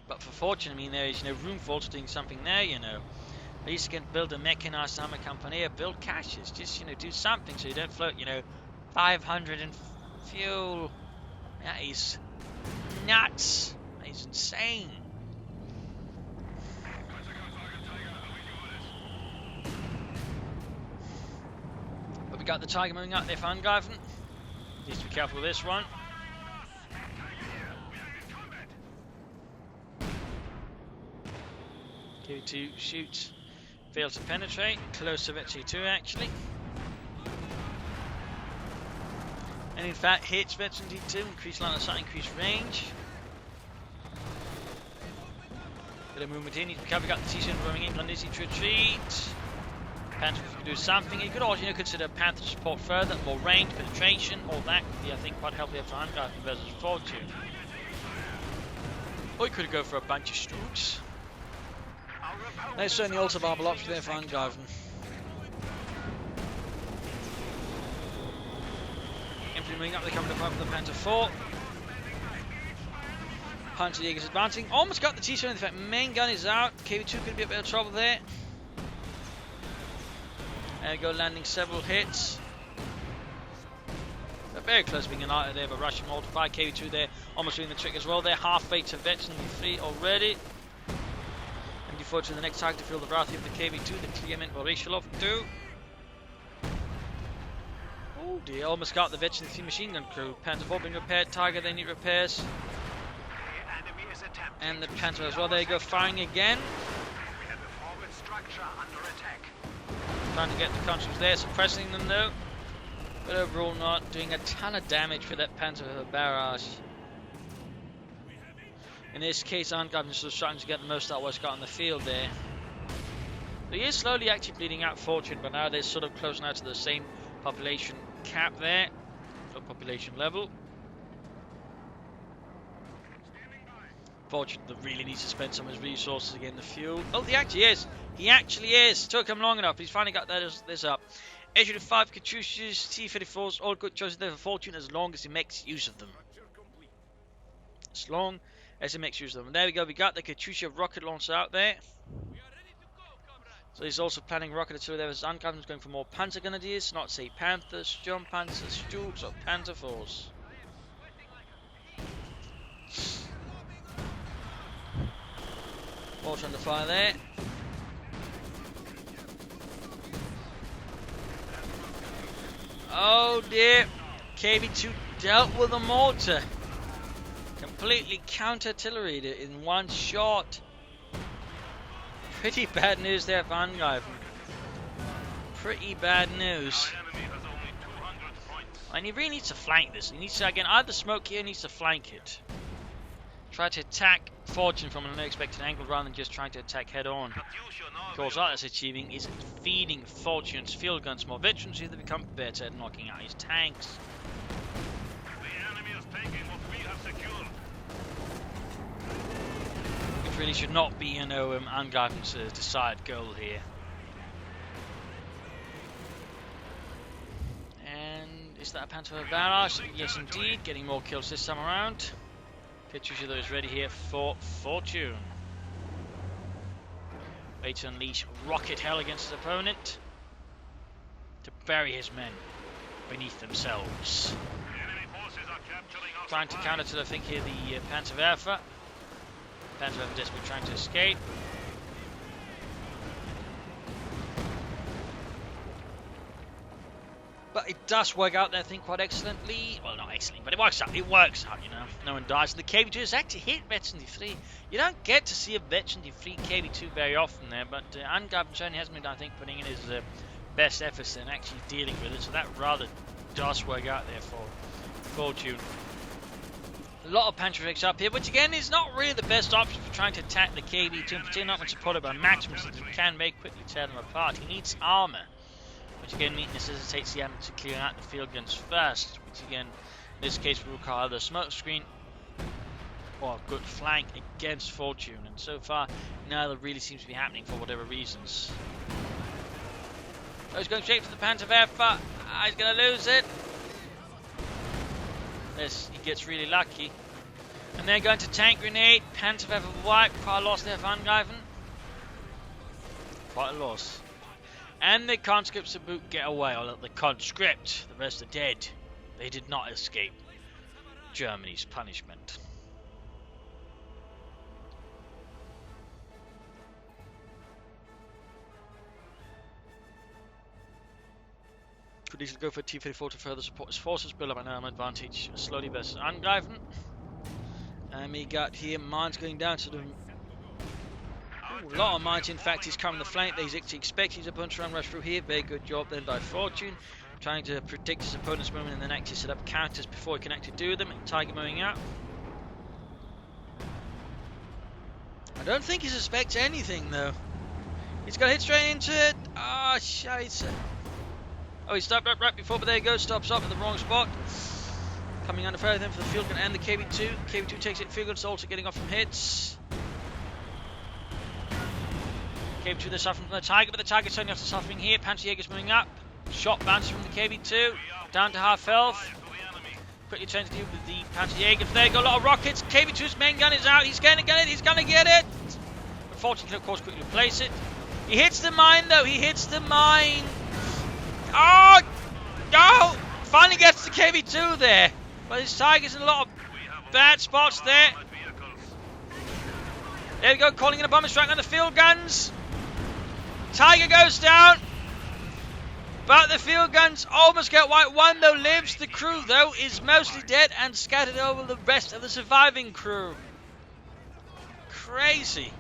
Speaker 1: But for Fortune, I mean, there is room for also doing something there, At least you can build a mechanized armor company or build caches. Just, do something so you don't float, 500 in fuel. That is nuts. That is insane. But we got the Tiger moving up there for Angreifen. Needs to be careful with this one. KV2 shoots. Fails to penetrate. Close to Vetchi 2 actually. And in fact hits Veteran D2, increased line of sight, increased range. Bit of movement in, he's recovered, got the T-Sun roaming in, Glandisi to retreat. Panther could do something, he could also consider Panther support further, more range, penetration, all that could be I think quite helpful for Angreifen versus Fortune. Or he could go for a bunch of Strooks. There's certainly also a viable option there for Angreifen. Moving up, they come to fight for the Panther 4. Panther Jaeger's advancing. Almost got the T-Sun. In fact, main gun is out. KV2 could be a bit of trouble there. There we go, landing several hits. They're very close to being annihilated there, but Russian multiply. KV2 there, almost doing the trick as well. They're halfway to Veteran 3 already. And default to the next target to feel the wrath of the KV2, the Clement Borishelov 2. Oh dear, almost got the Veteran 3 machine gun crew. Panther 4 being repaired, Tiger they need repairs. And the Panther as well, there you go, firing again. Trying to get the conscripts there, suppressing them though. But overall not doing a ton of damage for that Panther barrage. In this case, Angreifen is sort of starting to get the most out of what's got on the field there. But he is slowly actually bleeding out Fortune, but now they're sort of close now to the same population cap there, or population level. Fortune really needs to spend some of his resources again, the fuel. Oh, he actually is. He actually is. Took him long enough. He's finally got this up. Issue 5 Katyushas, T-34s, all good choices there for Fortune as long as he makes use of them. As long as he makes use of them. And there we go. We got the Katyusha rocket launcher out there. So he's also planning rocket artillery there. As Angreifen's going for more Panzer Grenadiers, not say Panthers, Sturmpanzers, Stooks, or Panther 4s. Water under fire there. Oh dear. KV2 dealt with a mortar. Completely counter-artilleried it in one shot. Pretty bad news there for Angreifen. Pretty bad news. And he really needs to flank this. He needs to, again, either smoke here, he needs to flank it. Try to attack Fortune from an unexpected angle rather than just trying to attack head on. Of course, what that's achieving is feeding Fortune's field guns more veterans so they become better at knocking out his tanks.
Speaker 2: The enemy is taking what we have secured.
Speaker 1: Which really should not be, Angreifen's desired goal here. And is that a Panther barrage? Yes, indeed. Getting more kills this time around. Katusha though is ready here for Fortune. Ready to unleash rocket hell against his opponent. To bury his men beneath themselves. Trying to counter to, I think, here the Panzerwerfer. Panzerwerfer desperately trying to escape. But it does work out there, I think, quite excellently. Well, not excellently, but it works out. It works out, you know. No one dies. And the KV2 has actually hit Veteran D3. You don't get to see a Veteran D3 KV2 very often there, but Angreifen certainly hasn't been, I think, putting in his best efforts in actually dealing with it. So that rather does work out there for Fortune. A lot of Panzerwerfers up here, which again is not really the best option for trying to attack the KV2, particularly not when supported by Maximus, that can very quickly tear them apart. He needs armor, which again necessitates the to clear out the field guns first, which again in this case will require either a smoke screen or a good flank against Fortune, and so far neither really seems to be happening for whatever reasons. So he's going straight for the Panzerwerfer. He's going to lose it. Yes, he gets really lucky. And they're going to tank grenade. Panzerwerfer wipe. Quite a loss there for Angreifen. Quite a loss. And the conscripts to boot get away. Or the conscript, the rest are dead. They did not escape Germany's punishment. Could easily go for T-34 to further support his forces, build up an armor advantage slowly versus Angreifen. And we got here mines going down, so doing a lot of mines. In fact, he's coming the flank. He's actually expecting his opponent to run rush through here. Very good job then by Fortune, trying to predict his opponent's movement and then actually set up counters before he can actually do them. Tiger moving out. I don't think he suspects anything though. He's going to hit straight into it. Ah, shite. Oh, he stopped right before, but there he goes. Stops up at the wrong spot. Coming under fire then for the field gun and the KV2. KV2 takes it. Field gun's also getting off from hits. KV2 they're suffering from the Tiger, but the Tiger's certainly after suffering here. Panzerjäger's moving up. Shot bounces from the KV2. Down to half health. Quickly trying to deal with the Panzerjäger. There you go, a lot of rockets. KV2's main gun is out. He's going to get it. He's going to get it. Unfortunately, of course, quickly replace it. He hits the mine though. He hits the mine. Oh! No! Finally gets the KV2 there. But his Tiger's in a lot of bad spots there. There we go, calling in a bomber strike on the field guns. Tiger goes down. But the field guns almost get wiped. One though lives. The crew though is mostly dead and scattered over the rest of the surviving crew. Crazy.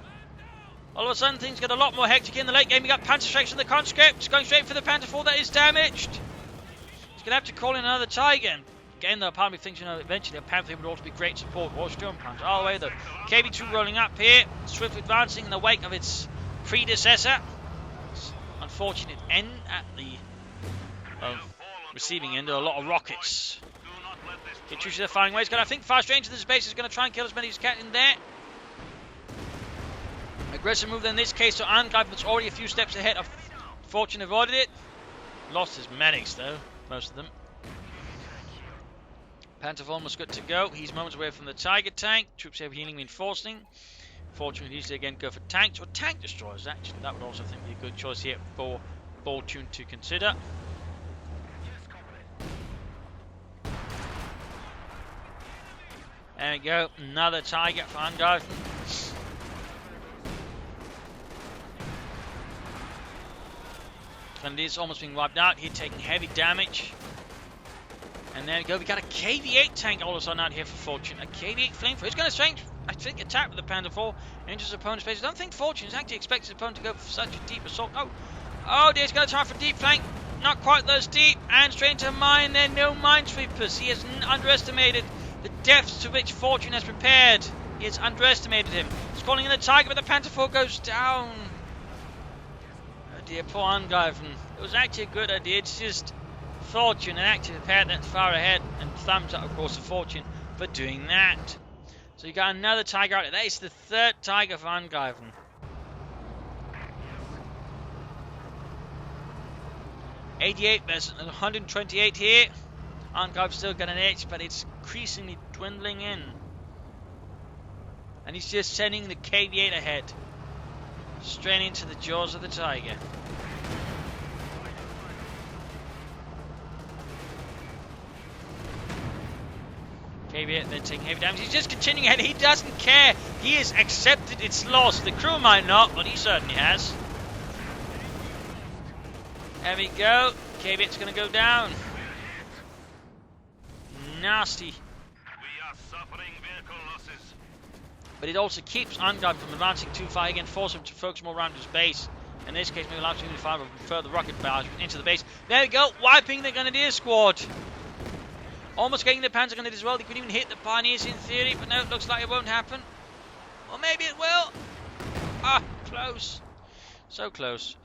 Speaker 1: All of a sudden things get a lot more hectic in the late game. We got Panzer strikes on the conscript. Going straight for the Panther 4 that is damaged. He's going to have to call in another Tiger. Again though, part of me thinks, you know, eventually a Panther would also be great support. Or Storm Panzer. All the way though. KV2 rolling up here. Swiftly advancing in the wake of its predecessor. Unfortunate end at the receiving end. A lot of rockets. Katusha they're firing away. He's going to, I think, fast range into the space. He's going to try and kill as many as he can in there. Aggressive move in this case, so Angreifen was already a few steps ahead of Fortune, avoided it. Lost his medics though, most of them. Panther almost good to go. He's moments away from the Tiger tank. Troops have healing reinforcing. Fortune would usually again go for tanks or tank destroyers actually. That would also I think be a good choice here for Fortune to consider. There we go, another Tiger for Angreifen. And it is almost being wiped out. Here taking heavy damage. And there we go. We got a KV8 tank all of a sudden out here for Fortune. A KV8 flamethrower. He's going to change, I think, attack with the Panther 4 into his opponent's face. I don't think Fortune is actually expecting his opponent to go for such a deep assault. Oh dear, he's going to try for deep flank. Not quite those deep. And straight into a mine there. No minesweepers. He has underestimated the depths to which Fortune has prepared. He has underestimated him. He's calling in the Tiger, but the Panther 4 goes down. Dear, poor Angreifen. It was actually a good idea. It's just Fortune and actually prepared that far ahead. And thumbs up, of course, to Fortune for doing that. So you got another Tiger out there. That is the third Tiger for Angreifen. '88 versus 128 here. Angreifen still got an edge, but it's increasingly dwindling in. And he's just sending the KV-8 ahead. Straight into the jaws of the Tiger. KV-8 then taking heavy damage. He's just continuing ahead. He doesn't care. He has accepted its loss. The crew might not, but he certainly has. There we go. KV-8's going to go down. Nasty.
Speaker 2: We are suffering vehicle losses.
Speaker 1: But it also keeps Angreifen from advancing too far again, forcing him to focus more around his base. In this case, maybe allows him to fire a further rocket barrage into the base. There we go, wiping the Grenadier squad. Almost getting the Panzer Grenadiers as well. They could even hit the Pioneers in theory, but no, it looks like it won't happen. Or maybe it will. Ah, close. So close.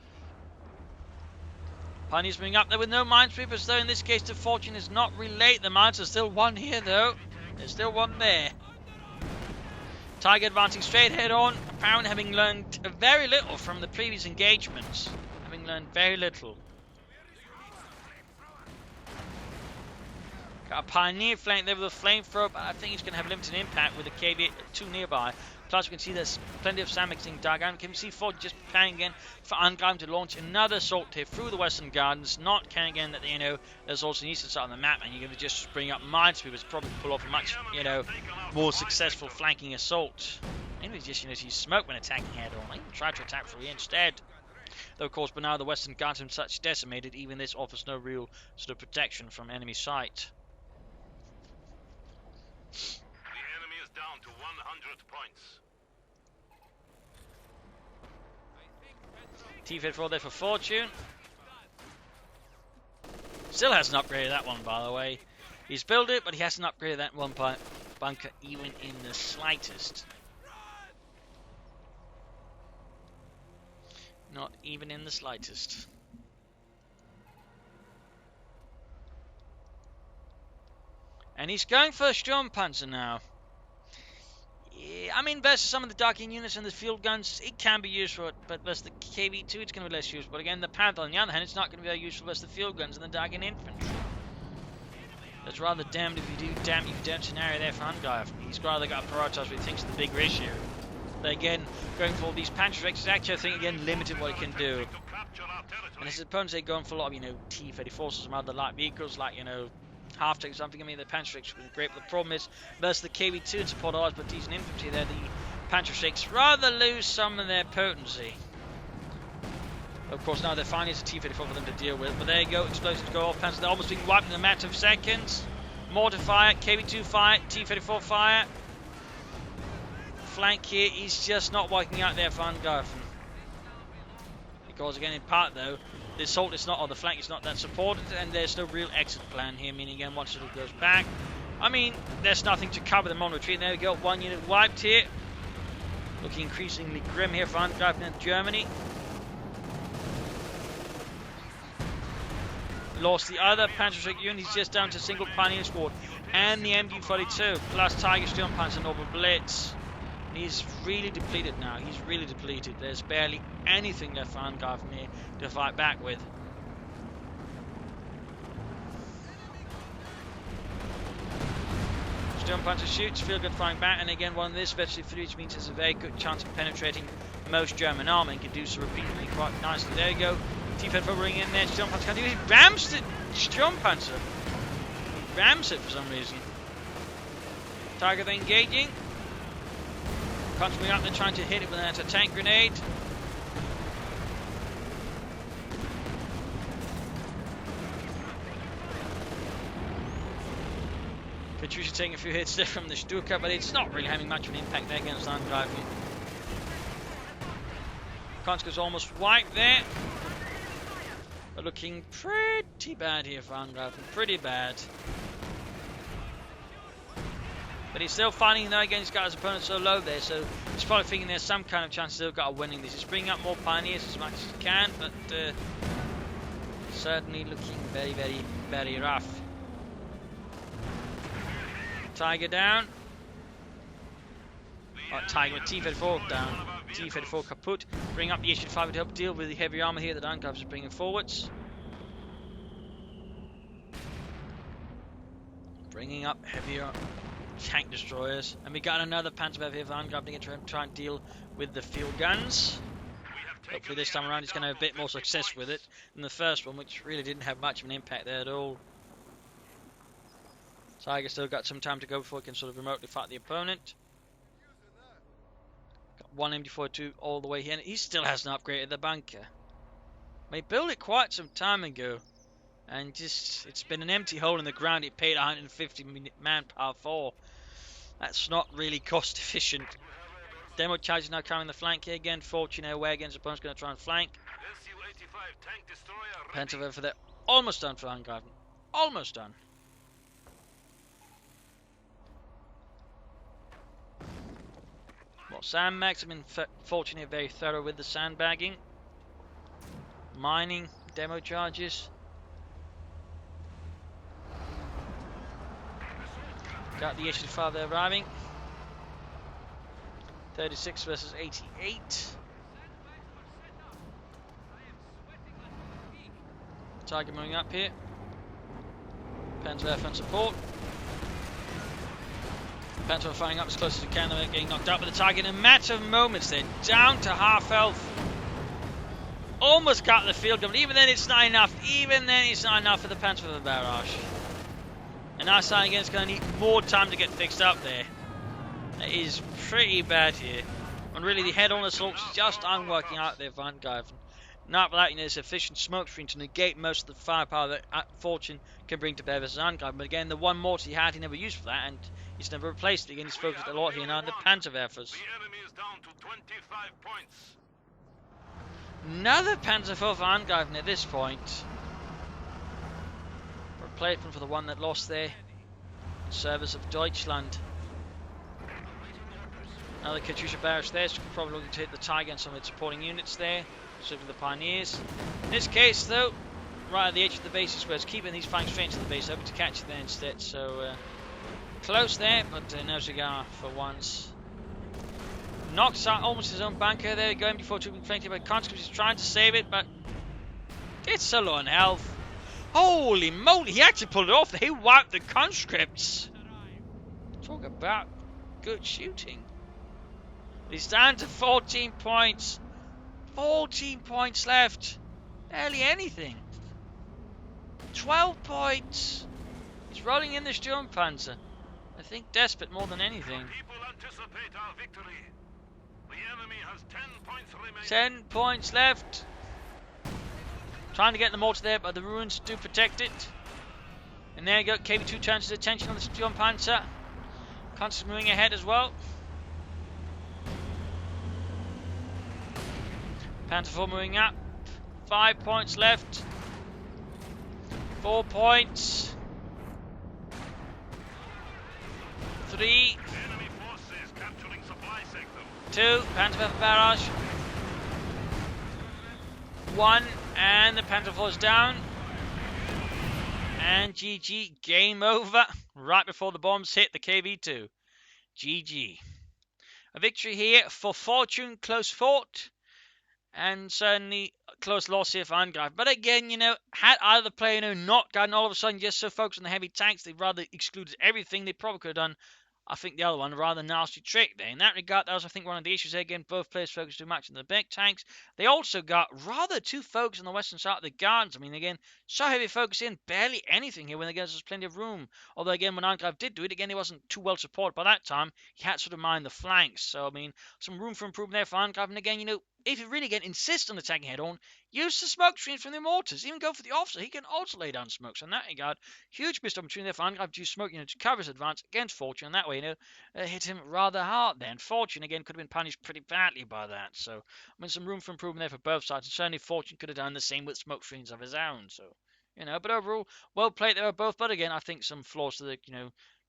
Speaker 1: Pioneers moving up there with no minesweepers, though in this case the fortune is not relate. The mines are still one here, though. There's still one there. Tiger advancing straight head on, apparently having learned very little from the previous engagements. Having learned very little. Got a Pioneer flank there with a flamethrower, but I think he's going to have limited impact with the KV-2 nearby. Plus, we can see there's plenty of SAM mixing dug out. Can we see Ford just preparing again for Angreifen to launch another assault here through the Western Gardens? Not caring again that, there's also an eastern side on the map, and you're going to just bring up minesweepers, probably pull off a much, more successful flanking assault. Anyways, just, use smoke when attacking head on. I even tried to attack free instead. Though, of course, but now the Western Gardens are such decimated, even this offers no real sort of protection from enemy sight.
Speaker 2: The enemy is down to 100 points.
Speaker 1: T-54 there for Fortune. Still hasn't upgraded that one, by the way. He's built it, but he hasn't upgraded that one bunker even in the slightest. Not even in the slightest. And he's going for a Sturmpanzer now. Yeah, I mean, versus some of the Darkin units and the field guns, it can be useful, but versus the KV-2, it's going to be less useful. But again, the Panther, on the other hand, it's not going to be very useful versus the field guns and the Darkin infantry. That's rather damned if you do, damned if you don't scenario there for Angreifen. He's rather got to prioritise what he thinks is the bigger issue. But again, going for all these Panzer is actually, I think, again, limited what he can do. And his opponents, they're going for a lot of, T-34s and some other light vehicles, like, half-tank or something. I mean, the Panzerstrikes would be great, but the problem is, versus the KV-2 and support ours, but decent infantry there, the Panzerstrikes rather lose some of their potency. Of course, now there finally is a T-34 for them to deal with, but there you go, explosives go off, Panzer, they're almost being wiped in a matter of seconds. Mortar fire, KV-2 fire, T-34 fire. Flank here is just not working out there for Angreifen. Because again, in part though, the assault is not, or the flank is not that supported, and there's no real exit plan here, meaning again, once it goes back, I mean, there's nothing to cover them on retreat. There we go, one unit wiped here. Looking increasingly grim here for Angreifen in Germany. Lost the other Panzerstreak unit, he's just down to single Pioneer squad. And the MG-42, plus Tiger Sturmpanzer Noble Blitz. He's really depleted now. He's really depleted. There's barely anything left for Angreifen here to fight back with. Sturmpanzer shoots, field gun firing back, and again one of this veteran three, which means there's a very good chance of penetrating most German army and can do so repeatedly quite nicely. There you go. T-54 bringing in there. Sturmpanzer can't do it. He rams the Sturmpanzer. He rams it for some reason. Tiger then engaging. Constantly up there trying to hit it with an anti-tank grenade. Katyusha taking a few hits there from the Stuka, but it's not really having much of an impact there against Angreifen. Konska's almost wiped there. But looking pretty bad here for Angreifen, pretty bad. But he's still fighting though, again he's got his opponent so low there, so he's probably thinking there's some kind of chance they've got of winning this. He's bringing up more Pioneers as much as he can, but certainly looking very, very, very rough. Tiger down. Oh, Tiger with T-34 down. T-34 kaput. Bring up the H-5 to help deal with the heavy armor here that Angreifen is bringing forwards. Bringing up heavier tank destroyers. And we got another Panzerwehr here for Angreifen to try and deal with the field guns. Hopefully this time around he's going to have a bit more success with it than the first one, which really didn't have much of an impact there at all. Tiger still got some time to go before he can sort of remotely fight the opponent. Got one MD-42 all the way here, and he still hasn't upgraded the bunker. They built it quite some time ago, and just it's been an empty hole in the ground it paid 150 manpower for. That's not really cost efficient. Demo charge is now carrying the flank here again. Fortune away against the opponent's going to try and flank. Panzerwehr for that. Almost done for Angreifen. Almost done. Well, Sandmax have been fortunately very thorough with the sandbagging. Mining, demo charges. Got the H-5 there arriving. 36 versus 88. Tiger moving up here. Panzerwehr on support. Panzerwehr firing up as close as he can. They're getting knocked out by the Tiger in a matter of moments. They're down to half health. Almost got the field gun, but even then it's not enough. Even then it's not enough for the Panzerwehr barrage. And now starting again, it's going to need more time to get fixed up there. That is pretty bad here. And really the head-on assaults just aren't working out there for Angreifen. Not without there's sufficient smoke screen to negate most of the firepower that Fortune can bring to bear versus Angreifen. But again, the one mortar he had, he never used for that, and he's never replaced it. Again, he's focused a lot here now on the Panzerwerfers. Another Panzerwehr for Angreifen at this point. Replacement for the one that lost there in service of Deutschland. Another Katyusha barrage there, so probably looking to hit the Tiger and some of its supporting units there. Certainly the Pioneers. In this case, though, right at the edge of the base is where it's keeping these flanks straight to the base, hoping to catch it there instead. So close there, but no cigar for once. Knocks out almost his own bunker there, going before being flanked by conscripts. He's trying to save it, but it's so low on health. Holy moly, he actually pulled it off. He wiped the conscripts. Talk about good shooting. He's down to 14 points. 14 points left. Barely anything. 12 points. He's rolling in the Sturmpanzer. I think desperate more than anything.
Speaker 2: People anticipate our victory. The enemy has 10 points remaining.
Speaker 1: 10 points left. Trying to get the mortar there, but the ruins do protect it. And there you go. KV2 turns his attention on the Sturmpanzer. Constantly moving ahead as well. Panzer IV moving up. 5 points left. 4 points. 3.
Speaker 2: Enemy forces capturing supply sector.
Speaker 1: 2. Panzerwehr barrage. 1. And the Panzer IV is down. And GG. Game over. Right before the bombs hit the KV2. GG. A victory here for Fortune. Close fought. And certainly close loss here for Angreifen. But again, had either player not gotten all of a sudden just so focused on the heavy tanks, they rather excluded everything they probably could have done. I think the other one, a rather nasty trick there. In that regard, that was, I think, one of the issues there. Again, both players focused too much on the big tanks. They also got rather too focused on the western side of the gardens. I mean, again, so heavy focus in, barely anything here when again there's plenty of room. Although, again, when Angreifen did do it, again, he wasn't too well supported by that time. He had to sort of mind the flanks. So, I mean, some room for improvement there for Angreifen. Again, if you really again insist on attacking head-on, use the smoke screens from the mortars. Even go for the officer. He can also lay down smoke. So in that regard, huge missed opportunity there for Angreifen to use smoke to cover his advance against Fortune. And that way, hit him rather hard then. Fortune, again, could have been punished pretty badly by that. So, I mean, some room for improvement there for both sides. And certainly Fortune could have done the same with smoke screens of his own. So, but overall, well played there both. But again, I think some flaws to the,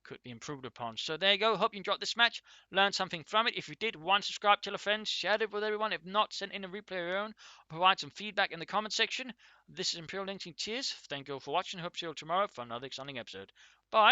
Speaker 1: could be improved upon. So there you go. Hope you enjoyed this match. Learned something from it. If you did, subscribe, tell a friend, share it with everyone. If not, send in a replay of your own. Provide some feedback in the comment section. This is Imperial Linking. Cheers. Thank you all for watching. Hope to see you all tomorrow for another exciting episode. Bye.